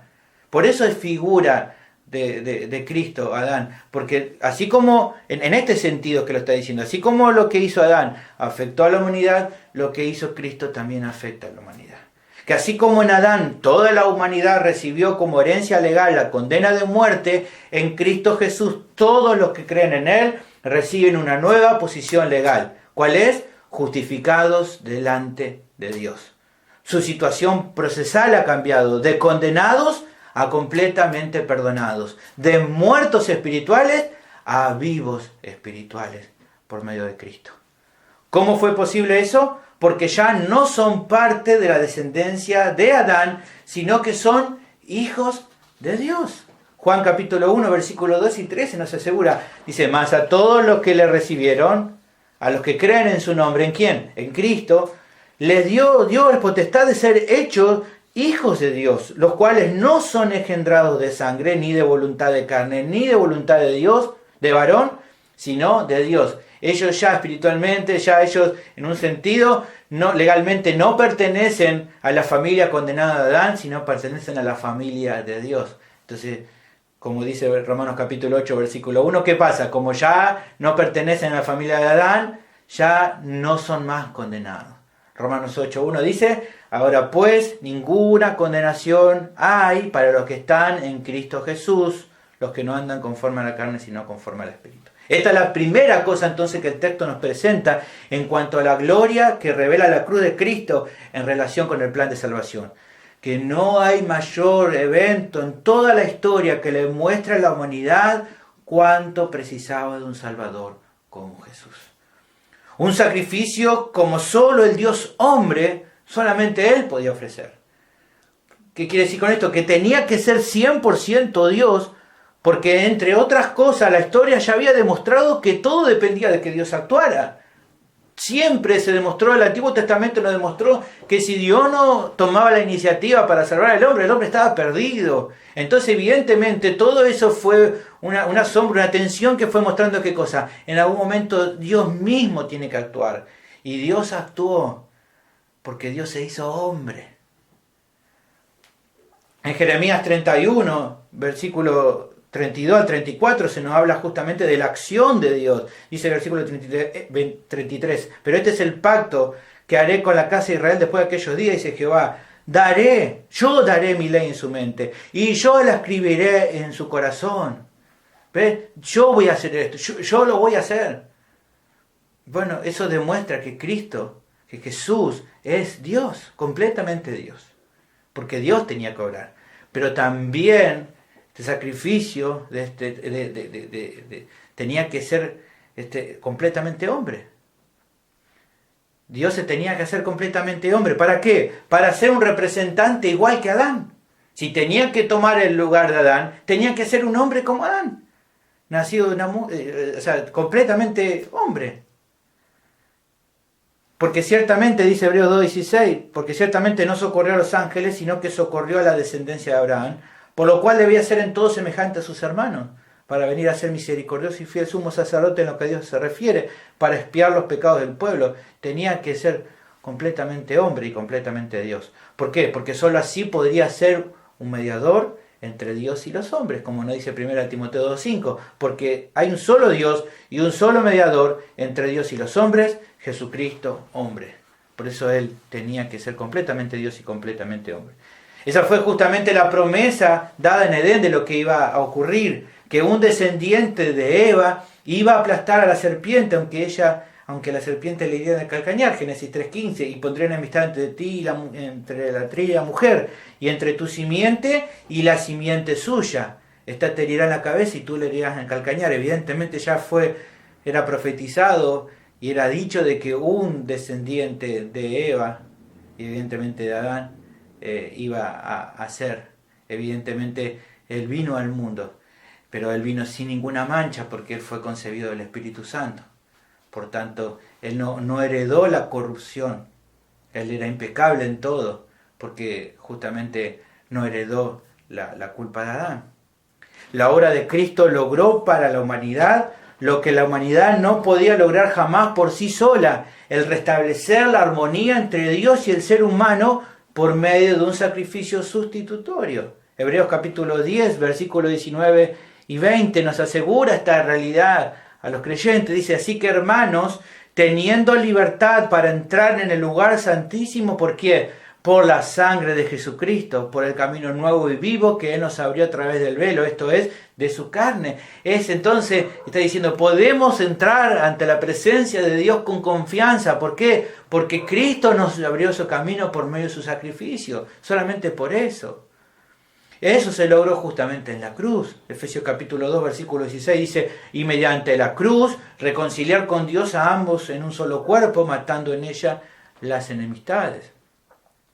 Por eso es figura de Cristo, Adán, porque así como, en este sentido que lo está diciendo, así como lo que hizo Adán afectó a la humanidad, lo que hizo Cristo también afecta a la humanidad. Que así como en Adán toda la humanidad recibió como herencia legal la condena de muerte, en Cristo Jesús todos los que creen en Él reciben una nueva posición legal. ¿Cuál es? Justificados delante de Dios. Su situación procesal ha cambiado de condenados a completamente perdonados, de muertos espirituales a vivos espirituales por medio de Cristo. ¿Cómo fue posible eso? Porque ya no son parte de la descendencia de Adán, sino que son hijos de Dios. Juan capítulo 1, versículos 2 y 13 nos asegura, dice, mas a todos los que le recibieron, a los que creen en su nombre, ¿en quién? En Cristo, les dio la potestad de ser hechos hijos de Dios, los cuales no son engendrados de sangre, ni de voluntad de carne, ni de voluntad de Dios, de varón, sino de Dios. Ellos ya espiritualmente, ya ellos en un sentido, legalmente no pertenecen a la familia condenada de Adán, sino pertenecen a la familia de Dios. Entonces, como dice Romanos capítulo 8, versículo 1, ¿qué pasa? Como ya no pertenecen a la familia de Adán, ya no son más condenados. Romanos 8.1 dice, ahora pues ninguna condenación hay para los que están en Cristo Jesús, los que no andan conforme a la carne, sino conforme al Espíritu. Esta es la primera cosa entonces que el texto nos presenta en cuanto a la gloria que revela la cruz de Cristo en relación con el plan de salvación. Que no hay mayor evento en toda la historia que le muestre a la humanidad cuánto precisaba de un Salvador como Jesús. Un sacrificio como solo el Dios hombre, solamente Él podía ofrecer. ¿Qué quiere decir con esto? Que tenía que ser 100% Dios, porque entre otras cosas la historia ya había demostrado que todo dependía de que Dios actuara. Siempre se demostró, el Antiguo Testamento nos demostró que si Dios no tomaba la iniciativa para salvar al hombre, el hombre estaba perdido. Entonces evidentemente todo eso fue una sombra, una tensión que fue mostrando qué cosa. En algún momento Dios mismo tiene que actuar. Y Dios actuó porque Dios se hizo hombre. En Jeremías 31, versículo 32 al 34 se nos habla justamente de la acción de Dios. Dice el versículo 33, pero este es el pacto que haré con la casa de Israel después de aquellos días, dice Jehová, yo daré mi ley en su mente y yo la escribiré en su corazón. ¿Ves? Yo voy a hacer esto, yo lo voy a hacer. Bueno, eso demuestra que Cristo, que Jesús es Dios, completamente Dios, porque Dios tenía que obrar, pero también este sacrificio tenía que ser completamente hombre. Dios se tenía que hacer completamente hombre. ¿Para qué? Para ser un representante igual que Adán. Si tenía que tomar el lugar de Adán, tenía que ser un hombre como Adán. Nacido de una completamente hombre. Porque ciertamente, dice Hebreos 2.16, porque ciertamente no socorrió a los ángeles, sino que socorrió a la descendencia de Abraham, por lo cual debía ser en todo semejante a sus hermanos, para venir a ser misericordioso y fiel sumo sacerdote en lo que a Dios se refiere, para expiar los pecados del pueblo. Tenía que ser completamente hombre y completamente Dios. ¿Por qué? Porque sólo así podría ser un mediador entre Dios y los hombres, como nos dice 1 Timoteo 2.5, porque hay un solo Dios y un solo mediador entre Dios y los hombres, Jesucristo, hombre. Por eso Él tenía que ser completamente Dios y completamente hombre. Esa fue justamente la promesa dada en Edén de lo que iba a ocurrir, que un descendiente de Eva iba a aplastar a la serpiente, aunque la serpiente le iría de calcañar, Génesis 3.15, y pondré enemistad entre ti y entre la tribu y la mujer, y entre tu simiente y la simiente suya. Esta te herirá en la cabeza y tú le herirás en calcañar. Evidentemente ya era profetizado y era dicho de que un descendiente de Eva, y evidentemente de Adán, iba a ser. Evidentemente Él vino al mundo, pero Él vino sin ninguna mancha porque Él fue concebido del Espíritu Santo. Por tanto, Él no heredó la corrupción. Él era impecable en todo, porque justamente no heredó la culpa de Adán. La obra de Cristo logró para la humanidad lo que la humanidad no podía lograr jamás por sí sola, el restablecer la armonía entre Dios y el ser humano por medio de un sacrificio sustitutorio. Hebreos capítulo 10, versículos 19 y 20 nos asegura esta realidad a los creyentes. Dice, así que hermanos, teniendo libertad para entrar en el lugar santísimo, ¿por qué? Por la sangre de Jesucristo, por el camino nuevo y vivo que Él nos abrió a través del velo, esto es, de su carne. Entonces, está diciendo, podemos entrar ante la presencia de Dios con confianza. ¿Por qué? Porque Cristo nos abrió su camino por medio de su sacrificio, solamente por eso. Eso se logró justamente en la cruz. Efesios capítulo 2, versículo 16 dice, y mediante la cruz reconciliar con Dios a ambos en un solo cuerpo, matando en ella las enemistades.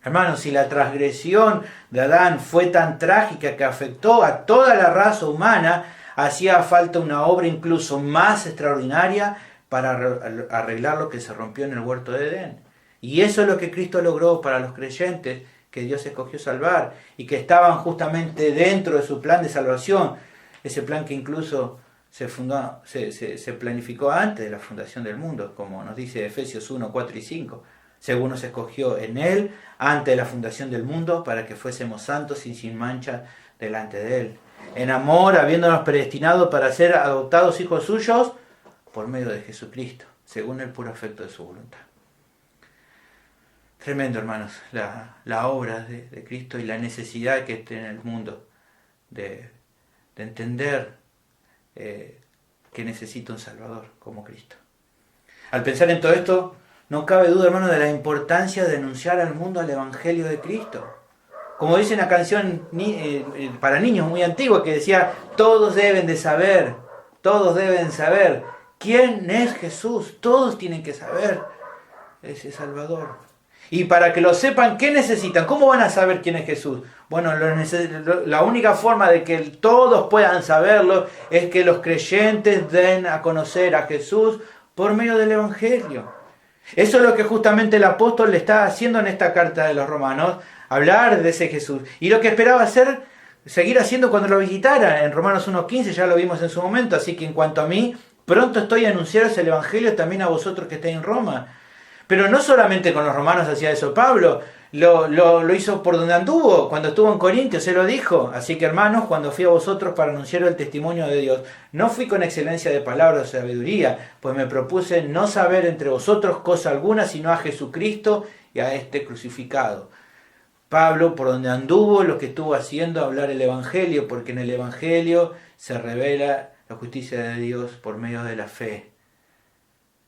Hermanos, si la transgresión de Adán fue tan trágica que afectó a toda la raza humana, hacía falta una obra incluso más extraordinaria para arreglar lo que se rompió en el huerto de Edén. Y eso es lo que Cristo logró para los creyentes que Dios escogió salvar y que estaban justamente dentro de su plan de salvación, ese plan que incluso se planificó antes de la fundación del mundo, como nos dice Efesios 1, 4 y 5. Según nos escogió en Él, antes de la fundación del mundo, para que fuésemos santos y sin mancha delante de Él. En amor, habiéndonos predestinado para ser adoptados hijos suyos, por medio de Jesucristo, según el puro afecto de su voluntad. Tremendo, hermanos, la obra de Cristo y la necesidad que tiene el mundo de entender que necesita un Salvador como Cristo. Al pensar en todo esto, no cabe duda, hermano, de la importancia de anunciar al mundo el Evangelio de Cristo. Como dice una canción para niños muy antigua que decía, todos deben saber quién es Jesús. Todos tienen que saber ese Salvador. Y para que lo sepan, ¿qué necesitan? ¿Cómo van a saber quién es Jesús? Bueno, la única forma de que todos puedan saberlo es que los creyentes den a conocer a Jesús por medio del Evangelio. Eso es lo que justamente el apóstol le está haciendo en esta carta de los Romanos, hablar de ese Jesús. Y lo que esperaba hacer, seguir haciendo cuando lo visitara. En Romanos 1.15 ya lo vimos en su momento. Así que en cuanto a mí, pronto estoy a anunciaros el Evangelio también a vosotros que estáis en Roma. Pero no solamente con los romanos hacía eso Pablo, lo hizo por donde anduvo, cuando estuvo en Corintios, se lo dijo. Así que hermanos, cuando fui a vosotros para anunciar el testimonio de Dios, no fui con excelencia de palabras o sabiduría, pues me propuse no saber entre vosotros cosa alguna, sino a Jesucristo y a este crucificado. Pablo, por donde anduvo, lo que estuvo haciendo, hablar el Evangelio, porque en el Evangelio se revela la justicia de Dios por medio de la fe.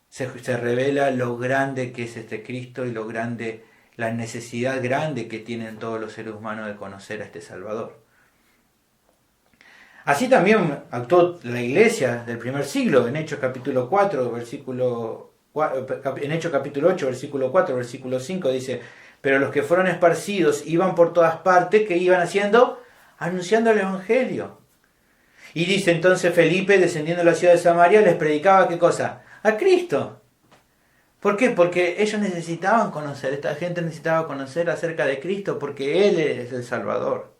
Se revela lo grande que es este Cristo y la necesidad grande que tienen todos los seres humanos de conocer a este Salvador. Así también actuó la iglesia del primer siglo, en Hechos capítulo 4, en Hechos capítulo 8, versículo 4, versículo 5, dice, pero los que fueron esparcidos iban por todas partes, ¿qué iban haciendo? Anunciando el Evangelio. Y dice entonces Felipe, descendiendo a la ciudad de Samaria, les predicaba ¿qué cosa? A Cristo. ¿Por qué? Porque ellos necesitaban conocer, esta gente necesitaba conocer acerca de Cristo, porque Él es el Salvador.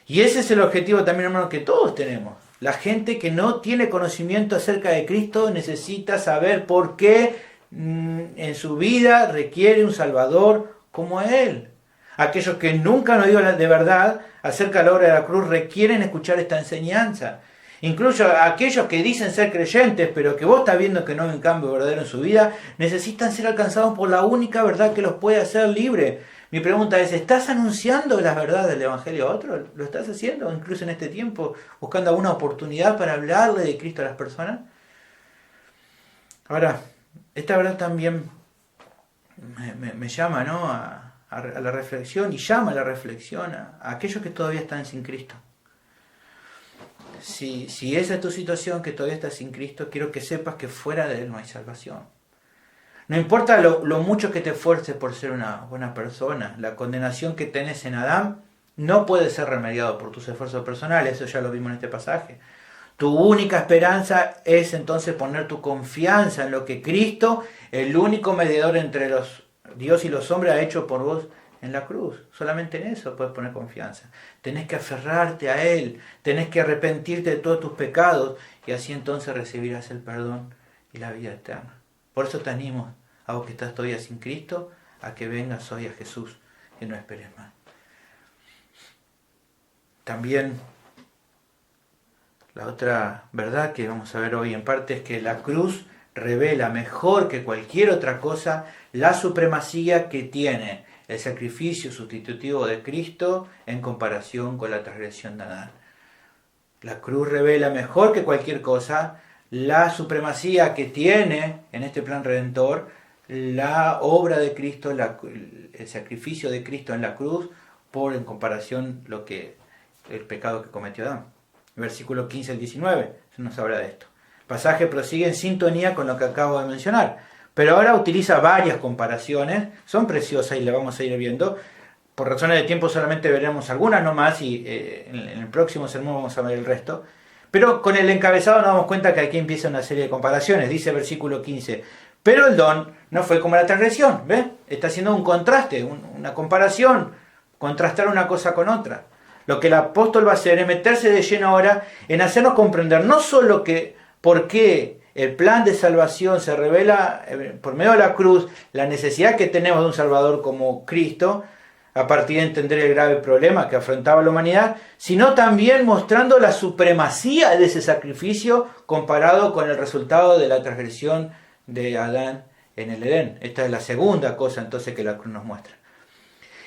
Y ese es el objetivo también, hermano, que todos tenemos. La gente que no tiene conocimiento acerca de Cristo necesita saber por qué en su vida requiere un Salvador como Él. Aquellos que nunca han oído de verdad acerca de la obra de la cruz requieren escuchar esta enseñanza. Incluso aquellos que dicen ser creyentes, pero que vos estás viendo que no hay un cambio verdadero en su vida, necesitan ser alcanzados por la única verdad que los puede hacer libres. Mi pregunta es, ¿estás anunciando las verdades del Evangelio a otros? ¿Lo estás haciendo incluso en este tiempo, buscando alguna oportunidad para hablarle de Cristo a las personas? Ahora, esta verdad también me llama, ¿no?, a la reflexión, y llama a la reflexión a aquellos que todavía están sin Cristo. Si esa es tu situación, que todavía estás sin Cristo, quiero que sepas que fuera de Él no hay salvación. No importa lo mucho que te esfuerces por ser una buena persona, la condenación que tenés en Adán no puede ser remediado por tus esfuerzos personales, eso ya lo vimos en este pasaje. Tu única esperanza es entonces poner tu confianza en lo que Cristo, el único mediador entre los Dios y los hombres, ha hecho por vos en la cruz. Solamente en eso puedes poner confianza. Tenés que aferrarte a Él, tenés que arrepentirte de todos tus pecados y así entonces recibirás el perdón y la vida eterna. Por eso te animo, a vos que estás todavía sin Cristo, a que vengas hoy a Jesús y no esperes más. También la otra verdad que vamos a ver hoy en parte es que la cruz revela mejor que cualquier otra cosa la supremacía que tiene el sacrificio sustitutivo de Cristo en comparación con la transgresión de Adán. La cruz revela mejor que cualquier cosa la supremacía que tiene en este plan redentor la obra de Cristo, el sacrificio de Cristo en la cruz por en comparación el pecado que cometió Adán. Versículo 15 al 19 nos habla de esto. El pasaje prosigue en sintonía con lo que acabo de mencionar, pero ahora utiliza varias comparaciones, son preciosas y las vamos a ir viendo. Por razones de tiempo solamente veremos algunas nomás y en el próximo sermón vamos a ver el resto. Pero con el encabezado nos damos cuenta que aquí empieza una serie de comparaciones. Dice versículo 15, pero el don no fue como la transgresión. ¿Ves? Está haciendo un contraste, una comparación, contrastar una cosa con otra. Lo que el apóstol va a hacer es meterse de lleno ahora en hacernos comprender no solo por qué el plan de salvación se revela por medio de la cruz, la necesidad que tenemos de un Salvador como Cristo, a partir de entender el grave problema que afrontaba la humanidad, sino también mostrando la supremacía de ese sacrificio comparado con el resultado de la transgresión de Adán en el Edén. Esta es la segunda cosa entonces que la cruz nos muestra.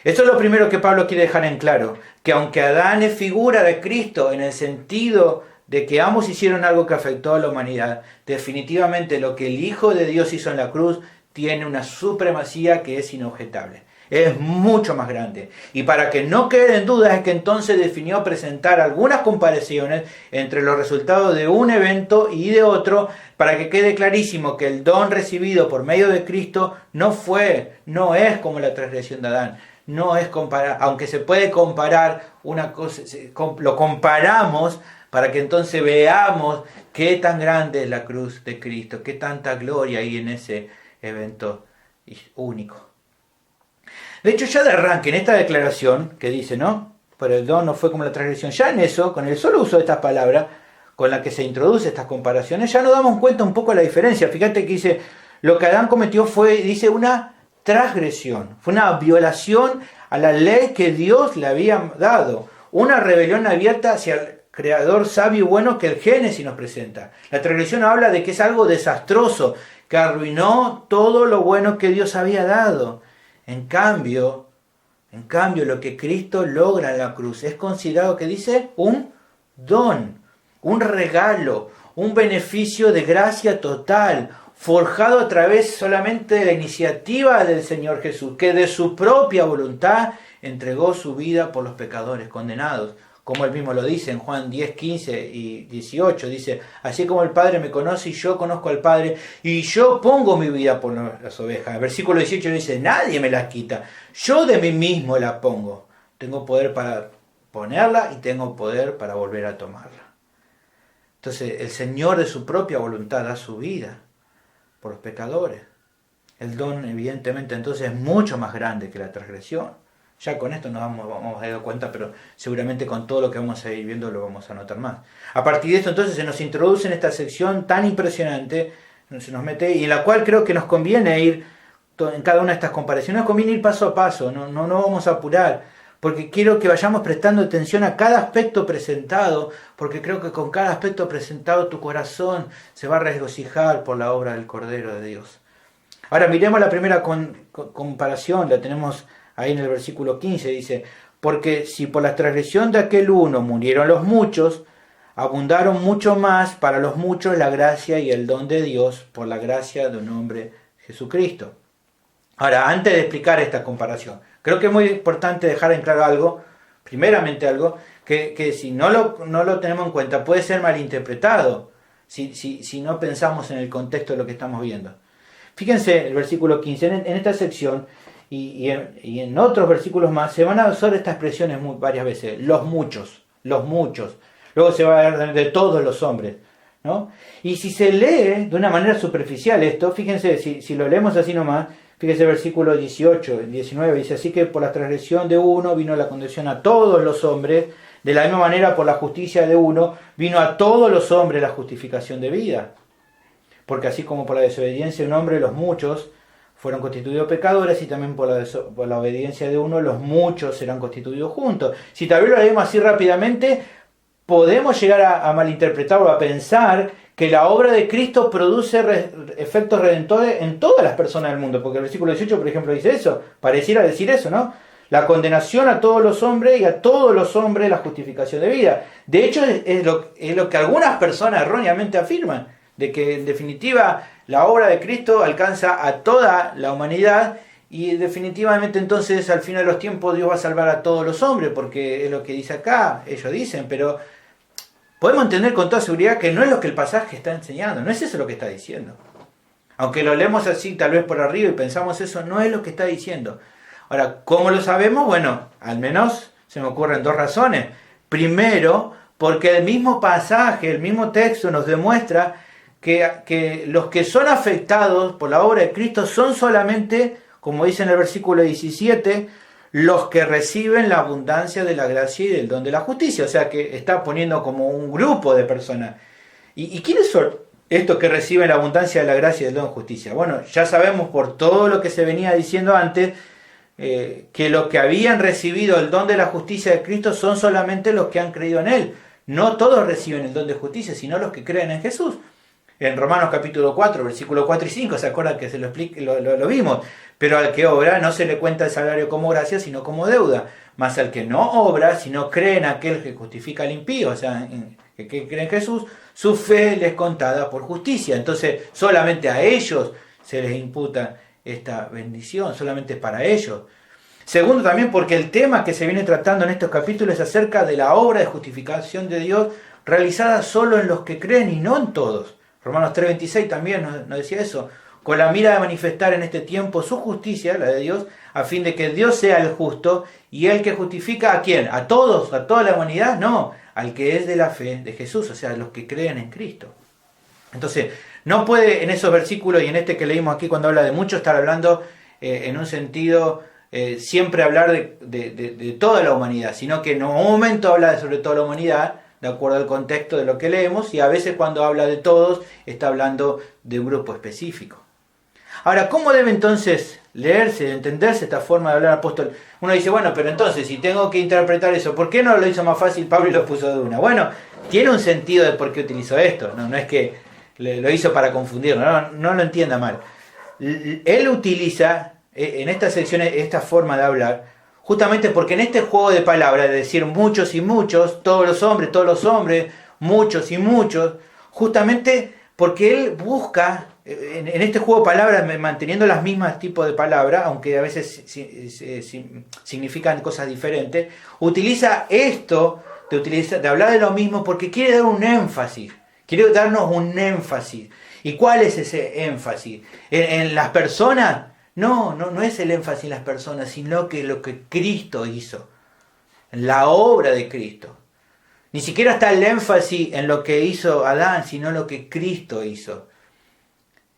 Esto es lo primero que Pablo quiere dejar en claro, que aunque Adán es figura de Cristo en el sentido de que ambos hicieron algo que afectó a la humanidad, definitivamente lo que el Hijo de Dios hizo en la cruz tiene una supremacía que es inobjetable. Es mucho más grande. Y para que no queden dudas es que entonces definió presentar algunas comparaciones entre los resultados de un evento y de otro, para que quede clarísimo que el don recibido por medio de Cristo no es como la transgresión de Adán. No es comparar, aunque se puede comparar una cosa, lo comparamos para que entonces veamos qué tan grande es la cruz de Cristo, qué tanta gloria hay en ese evento único. De hecho, ya de arranque, en esta declaración que dice, ¿no? Pero el don no fue como la transgresión. Ya en eso, con el solo uso de estas palabras, con la que se introduce estas comparaciones, ya nos damos cuenta un poco de la diferencia. Fíjate que dice, lo que Adán cometió fue, dice, una transgresión. Fue una violación a la ley que Dios le había dado. Una rebelión abierta hacia el Creador sabio y bueno que el Génesis nos presenta. La transgresión habla de que es algo desastroso, que arruinó todo lo bueno que Dios había dado. En cambio, lo que Cristo logra en la cruz es considerado, que dice, un don, un regalo, un beneficio de gracia total, forjado a través solamente de la iniciativa del Señor Jesús, que de su propia voluntad entregó su vida por los pecadores condenados. Como él mismo lo dice en Juan 10, 15 y 18, dice, así como el Padre me conoce y yo conozco al Padre, y yo pongo mi vida por las ovejas. El versículo 18 dice, nadie me las quita, yo de mí mismo la pongo. Tengo poder para ponerla y tengo poder para volver a tomarla. Entonces el Señor de su propia voluntad da su vida por los pecadores. El don evidentemente entonces es mucho más grande que la transgresión. Ya con esto nos vamos a dar cuenta, pero seguramente con todo lo que vamos a ir viendo lo vamos a notar más. A partir de esto entonces se nos introduce en esta sección tan impresionante, se nos mete, y en la cual creo que nos conviene ir, en cada una de estas comparaciones, nos conviene ir paso a paso, no vamos a apurar, porque quiero que vayamos prestando atención a cada aspecto presentado, porque creo que con cada aspecto presentado tu corazón se va a regocijar por la obra del Cordero de Dios. Ahora miremos la primera comparación, la tenemos ahí en el versículo 15, dice, porque si por la transgresión de aquel uno murieron los muchos, abundaron mucho más para los muchos la gracia y el don de Dios por la gracia de un hombre Jesucristo. Ahora, antes de explicar esta comparación, creo que es muy importante dejar en claro algo, primeramente algo, que si no lo tenemos en cuenta puede ser malinterpretado si no pensamos en el contexto de lo que estamos viendo. Fíjense el versículo 15, en esta sección y en otros versículos más se van a usar estas expresiones varias veces, los muchos, luego se va a hablar de todos los hombres, ¿no? Y si se lee de una manera superficial esto, fíjense, si lo leemos así nomás, Fíjese el versículo 18, 19, dice: así que por la transgresión de uno vino la condenación a todos los hombres, de la misma manera por la justicia de uno vino a todos los hombres la justificación de vida. Porque así como por la desobediencia de un hombre los muchos fueron constituidos pecadores, y también por la obediencia de uno los muchos serán constituidos juntos. Si tal vez lo leemos así rápidamente, podemos llegar a malinterpretarlo, a pensar que la obra de Cristo produce efectos redentores en todas las personas del mundo, porque el versículo 18, por ejemplo, dice eso, pareciera decir eso, ¿no? La condenación a todos los hombres, y a todos los hombres la justificación de vida. De hecho, es lo que algunas personas erróneamente afirman, de que en definitiva la obra de Cristo alcanza a toda la humanidad, y definitivamente entonces al final de los tiempos Dios va a salvar a todos los hombres, porque es lo que dice acá, ellos dicen, pero podemos entender con toda seguridad que no es lo que el pasaje está enseñando, no es eso lo que está diciendo. Aunque lo leemos así tal vez por arriba y pensamos eso, no es lo que está diciendo. Ahora, ¿cómo lo sabemos? Bueno, al menos se me ocurren dos razones. Primero, porque el mismo pasaje, el mismo texto nos demuestra que los que son afectados por la obra de Cristo son solamente, como dice en el versículo 17, los que reciben la abundancia de la gracia y del don de la justicia. O sea que está poniendo como un grupo de personas. ¿Y quiénes son estos que reciben la abundancia de la gracia y del don de justicia? Bueno, ya sabemos por todo lo que se venía diciendo antes, que los que habían recibido el don de la justicia de Cristo son solamente los que han creído en Él. No todos reciben el don de justicia, sino los que creen en Jesús. En Romanos capítulo 4, versículos 4 y 5, ¿se acuerdan que se lo expliqué, lo vimos? Pero al que obra no se le cuenta el salario como gracia, sino como deuda. Mas al que no obra, sino cree en aquel que justifica al impío, o sea, que cree en Jesús, su fe les es contada por justicia. Entonces, solamente a ellos se les imputa esta bendición, solamente para ellos. Segundo, también porque el tema que se viene tratando en estos capítulos es acerca de la obra de justificación de Dios realizada solo en los que creen y no en todos. Romanos 3:26 también nos decía eso, con la mira de manifestar en este tiempo su justicia, la de Dios, a fin de que Dios sea el justo y el que justifica ¿a quién? ¿A todos? ¿A toda la humanidad? No, al que es de la fe de Jesús, o sea, a los que creen en Cristo. Entonces, no puede en esos versículos y en este que leímos aquí cuando habla de mucho estar hablando en un sentido siempre hablar de toda la humanidad, sino que en un momento habla sobre toda la humanidad, de acuerdo al contexto de lo que leemos, y a veces cuando habla de todos está hablando de un grupo específico. Ahora, ¿cómo debe entonces leerse, entenderse esta forma de hablar apóstol? Uno dice, bueno, pero entonces, si tengo que interpretar eso, ¿por qué no lo hizo más fácil Pablo y lo puso de una? Bueno, tiene un sentido de por qué utilizó esto, no es que lo hizo para confundirlo, no lo entienda mal. Él utiliza en estas secciones esta forma de hablar, justamente porque en este juego de palabras, de decir muchos y muchos, todos los hombres, muchos y muchos, justamente porque él busca, en este juego de palabras, manteniendo las mismas tipos de palabras, aunque a veces significan cosas diferentes, utiliza esto de hablar de lo mismo porque quiere dar un énfasis, quiere darnos un énfasis. ¿Y cuál es ese énfasis? ¿En las personas? No es el énfasis en las personas, sino que lo que Cristo hizo, la obra de Cristo. Ni siquiera está el énfasis en lo que hizo Adán, sino lo que Cristo hizo.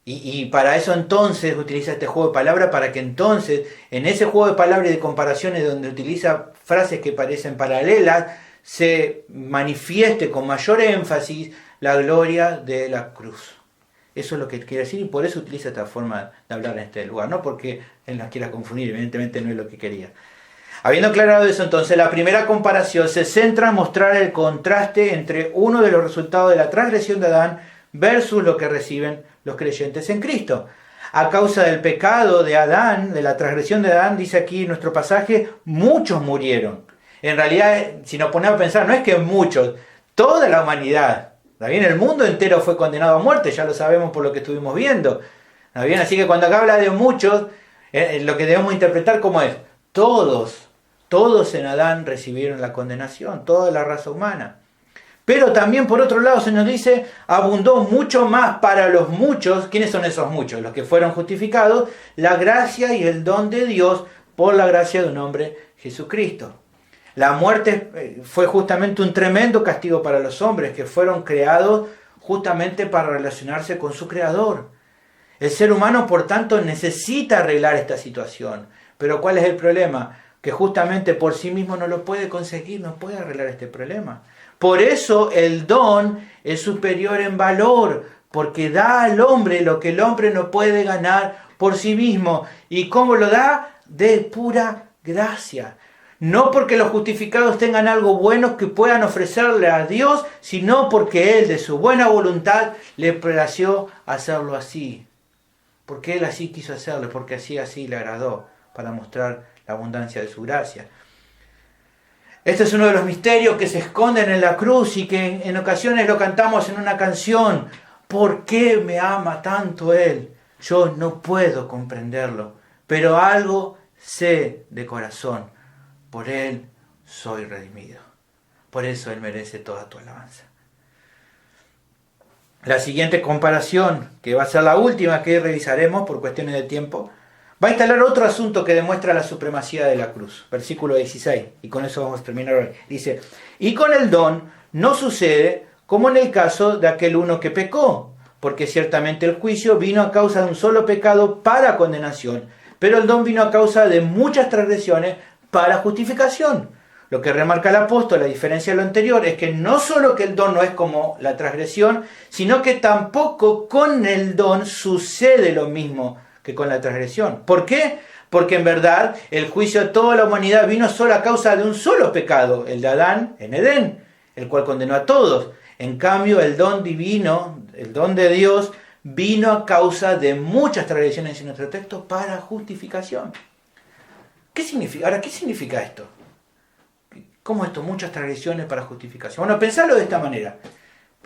Y para eso entonces utiliza este juego de palabras, para que entonces, en ese juego de palabras y de comparaciones donde utiliza frases que parecen paralelas, se manifieste con mayor énfasis la gloria de la cruz. Eso es lo que quiere decir y por eso utiliza esta forma de hablar en este lugar. No porque él las quiera confundir, evidentemente no es lo que quería. Habiendo aclarado eso, entonces, la primera comparación se centra en mostrar el contraste entre uno de los resultados de la transgresión de Adán versus lo que reciben los creyentes en Cristo. A causa del pecado de Adán, de la transgresión de Adán, dice aquí en nuestro pasaje, muchos murieron. En realidad, si nos ponemos a pensar, no es que muchos, toda la humanidad. También el mundo entero fue condenado a muerte, ya lo sabemos por lo que estuvimos viendo. ¿Bien? Así que cuando acá habla de muchos, lo que debemos interpretar como es, todos en Adán recibieron la condenación, toda la raza humana. Pero también por otro lado se nos dice, abundó mucho más para los muchos. ¿Quiénes son esos muchos? Los que fueron justificados, la gracia y el don de Dios por la gracia de un hombre, Jesucristo. La muerte fue justamente un tremendo castigo para los hombres que fueron creados justamente para relacionarse con su Creador. El ser humano, por tanto, necesita arreglar esta situación. Pero ¿cuál es el problema? Que justamente por sí mismo no lo puede conseguir, no puede arreglar este problema. Por eso el don es superior en valor, porque da al hombre lo que el hombre no puede ganar por sí mismo. ¿Y cómo lo da? De pura gracia. No porque los justificados tengan algo bueno que puedan ofrecerle a Dios, sino porque Él, de su buena voluntad, le plació hacerlo así. Porque Él así quiso hacerlo, porque así le agradó, para mostrar la abundancia de su gracia. Este es uno de los misterios que se esconden en la cruz y que en ocasiones lo cantamos en una canción. ¿Por qué me ama tanto Él? Yo no puedo comprenderlo, pero algo sé de corazón. Por Él soy redimido. Por eso Él merece toda tu alabanza. La siguiente comparación, que va a ser la última que revisaremos por cuestiones de tiempo, va a instalar otro asunto que demuestra la supremacía de la cruz. Versículo 16, y con eso vamos a terminar hoy. Dice, y con el don no sucede como en el caso de aquel uno que pecó, porque ciertamente el juicio vino a causa de un solo pecado para condenación, pero el don vino a causa de muchas transgresiones para justificación. Lo que remarca el apóstol, a diferencia de lo anterior, es que no solo que el don no es como la transgresión, sino que tampoco con el don sucede lo mismo que con la transgresión. ¿Por qué? Porque en verdad el juicio de toda la humanidad vino solo a causa de un solo pecado, el de Adán en Edén, el cual condenó a todos. En cambio, el don divino, el don de Dios, vino a causa de muchas transgresiones en nuestro texto para justificación. ¿Qué significa? Ahora, ¿qué significa esto? ¿Cómo esto? Muchas transgresiones para justificación. Bueno, pensarlo de esta manera.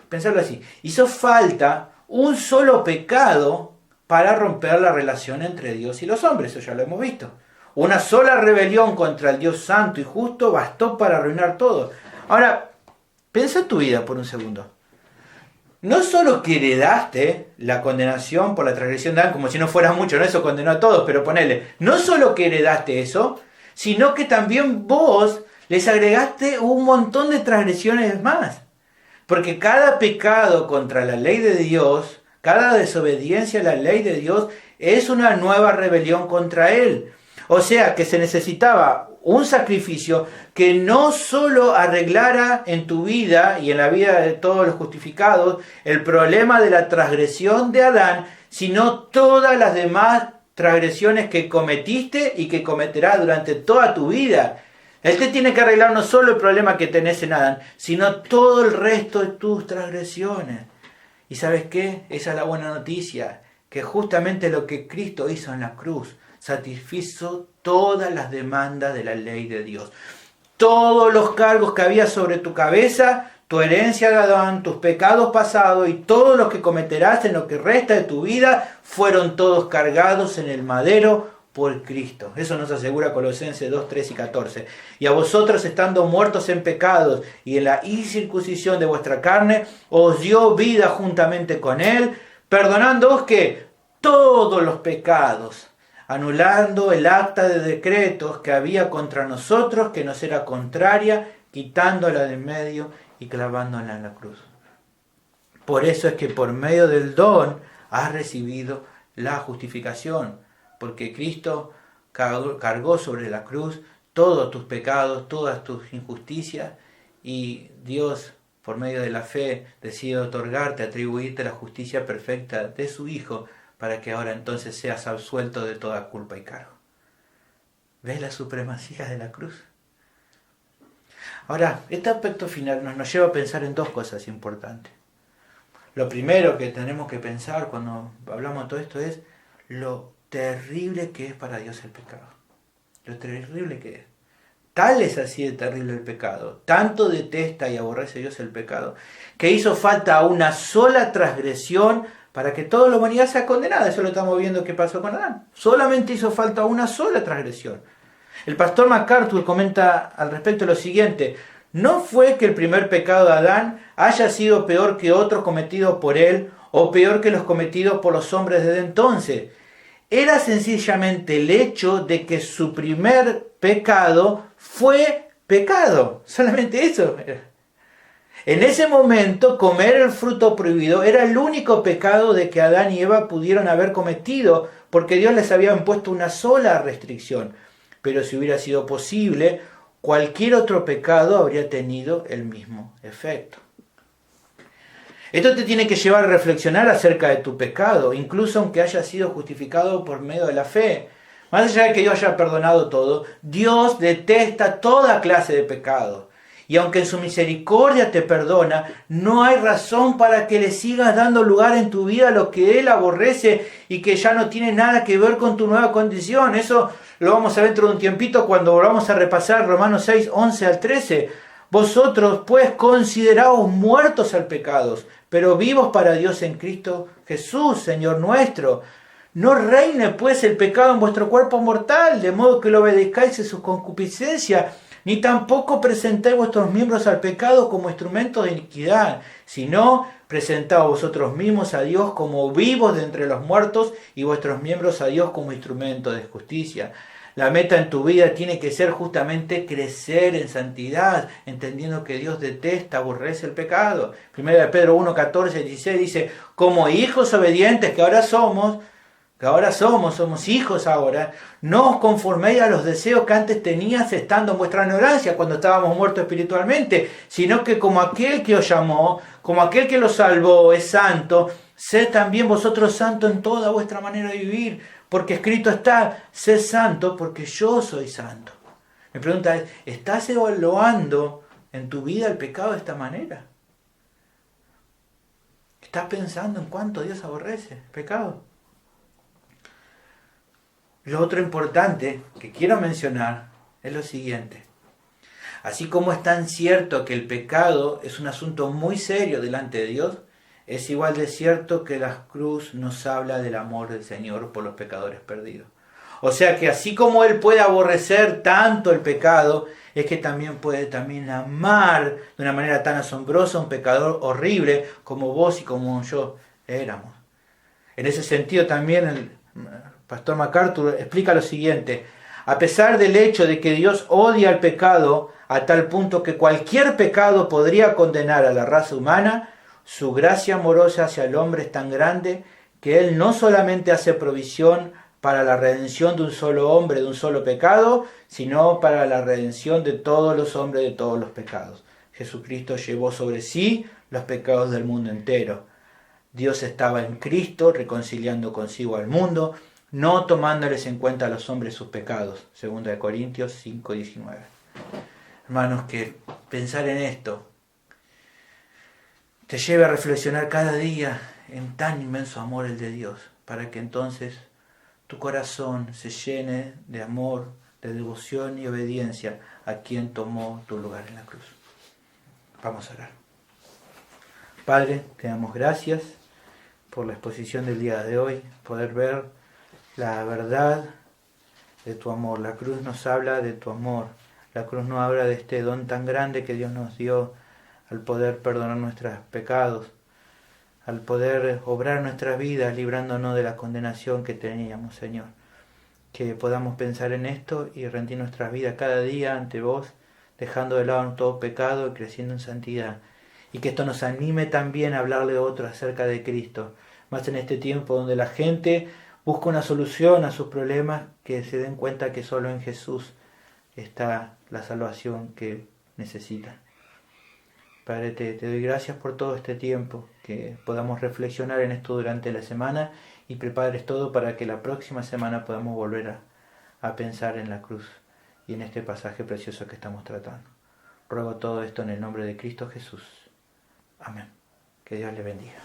Pensarlo así. Hizo falta un solo pecado para romper la relación entre Dios y los hombres. Eso ya lo hemos visto. Una sola rebelión contra el Dios santo y justo bastó para arruinar todo. Ahora, piensa en tu vida por un segundo. No solo que heredaste la condenación por la transgresión de Adán, como si no fuera mucho, no, eso condenó a todos, pero ponele, no solo que heredaste eso, sino que también vos les agregaste un montón de transgresiones más. Porque cada pecado contra la ley de Dios, cada desobediencia a la ley de Dios, es una nueva rebelión contra Él. O sea que se necesitaba un sacrificio que no solo arreglara en tu vida y en la vida de todos los justificados el problema de la transgresión de Adán, sino todas las demás transgresiones que cometiste y que cometerás durante toda tu vida. Él te tiene que arreglar no solo el problema que tenés en Adán, sino todo el resto de tus transgresiones. ¿Y sabes qué? Esa es la buena noticia, que justamente lo que Cristo hizo en la cruz satisfizo todas las demandas de la ley de Dios. Todos los cargos que había sobre tu cabeza, tu herencia de Adán, tus pecados pasados y todos los que cometerás en lo que resta de tu vida, fueron todos cargados en el madero por Cristo. Eso nos asegura Colosenses 2, 3 y 14. Y a vosotros, estando muertos en pecados y en la incircuncisión de vuestra carne, os dio vida juntamente con Él, perdonándoos que todos los pecados, anulando el acta de decretos que había contra nosotros, que nos era contraria, quitándola de en medio y clavándola en la cruz. Por eso es que por medio del don has recibido la justificación, porque Cristo cargó sobre la cruz todos tus pecados, todas tus injusticias, y Dios, por medio de la fe, decide otorgarte, atribuirte la justicia perfecta de su Hijo, para que ahora entonces seas absuelto de toda culpa y cargo. ¿Ves la supremacía de la cruz? Ahora, este aspecto final nos lleva a pensar en dos cosas importantes. Lo primero que tenemos que pensar cuando hablamos de todo esto es lo terrible que es para Dios el pecado. Lo terrible que es. Tal es así de terrible el pecado, tanto detesta y aborrece Dios el pecado, que hizo falta una sola transgresión para que toda la humanidad sea condenada. Eso lo estamos viendo que pasó con Adán. Solamente hizo falta una sola transgresión. El pastor MacArthur comenta al respecto lo siguiente: no fue que el primer pecado de Adán haya sido peor que otros cometidos por él, o peor que los cometidos por los hombres desde entonces. Era sencillamente el hecho de que su primer pecado fue pecado. Solamente eso. En ese momento, comer el fruto prohibido era el único pecado de que Adán y Eva pudieron haber cometido, porque Dios les había impuesto una sola restricción. Pero si hubiera sido posible, cualquier otro pecado habría tenido el mismo efecto. Esto te tiene que llevar a reflexionar acerca de tu pecado, incluso aunque haya sido justificado por medio de la fe. Más allá de que Dios haya perdonado todo, Dios detesta toda clase de pecado. Y aunque en su misericordia te perdona, no hay razón para que le sigas dando lugar en tu vida a lo que Él aborrece y que ya no tiene nada que ver con tu nueva condición. Eso lo vamos a ver dentro de un tiempito cuando volvamos a repasar Romanos 6, 11 al 13. Vosotros pues consideraos muertos al pecado, pero vivos para Dios en Cristo Jesús, Señor nuestro. No reine pues el pecado en vuestro cuerpo mortal, de modo que lo obedezcáis en su concupiscencia, ni tampoco presentéis vuestros miembros al pecado como instrumentos de iniquidad, sino presentaos vosotros mismos a Dios como vivos de entre los muertos y vuestros miembros a Dios como instrumentos de justicia. La meta en tu vida tiene que ser justamente crecer en santidad, entendiendo que Dios detesta, aborrece el pecado. 1 Pedro 1, 14, 16 dice, como hijos obedientes que ahora somos hijos ahora, no os conforméis a los deseos que antes tenías estando en vuestra ignorancia, cuando estábamos muertos espiritualmente, sino que como aquel que os llamó, como aquel que los salvó es santo, sed también vosotros santos en toda vuestra manera de vivir, porque escrito está, sed santo porque yo soy santo. Mi pregunta es, ¿estás evaluando en tu vida el pecado de esta manera? ¿Estás pensando en cuánto Dios aborrece el pecado? Lo otro importante que quiero mencionar es lo siguiente. Así como es tan cierto que el pecado es un asunto muy serio delante de Dios, es igual de cierto que la cruz nos habla del amor del Señor por los pecadores perdidos. O sea que así como Él puede aborrecer tanto el pecado, es que también puede amar de una manera tan asombrosa a un pecador horrible como vos y como yo éramos. En ese sentido también el Pastor MacArthur explica lo siguiente: a pesar del hecho de que Dios odia el pecado a tal punto que cualquier pecado podría condenar a la raza humana, su gracia amorosa hacia el hombre es tan grande que Él no solamente hace provisión para la redención de un solo hombre de un solo pecado, sino para la redención de todos los hombres de todos los pecados. Jesucristo llevó sobre sí los pecados del mundo entero. Dios estaba en Cristo reconciliando consigo al mundo, no tomándoles en cuenta a los hombres sus pecados. 2 Corintios 5:19. Hermanos, que pensar en esto te lleve a reflexionar cada día en tan inmenso amor el de Dios, para que entonces tu corazón se llene de amor, de devoción y obediencia a quien tomó tu lugar en la cruz. Vamos a orar. Padre, te damos gracias por la exposición del día de hoy, poder ver la verdad de tu amor. La cruz nos habla de tu amor. La cruz nos habla de este don tan grande que Dios nos dio al poder perdonar nuestros pecados, al poder obrar nuestras vidas librándonos de la condenación que teníamos, Señor. Que podamos pensar en esto y rendir nuestras vidas cada día ante vos, dejando de lado todo pecado y creciendo en santidad. Y que esto nos anime también a hablarle a otros acerca de Cristo, más en este tiempo donde la gente busca una solución a sus problemas, que se den cuenta que solo en Jesús está la salvación que necesitan. Padre, te doy gracias por todo este tiempo, que podamos reflexionar en esto durante la semana y prepares todo para que la próxima semana podamos volver a pensar en la cruz y en este pasaje precioso que estamos tratando. Ruego todo esto en el nombre de Cristo Jesús. Amén. Que Dios le bendiga.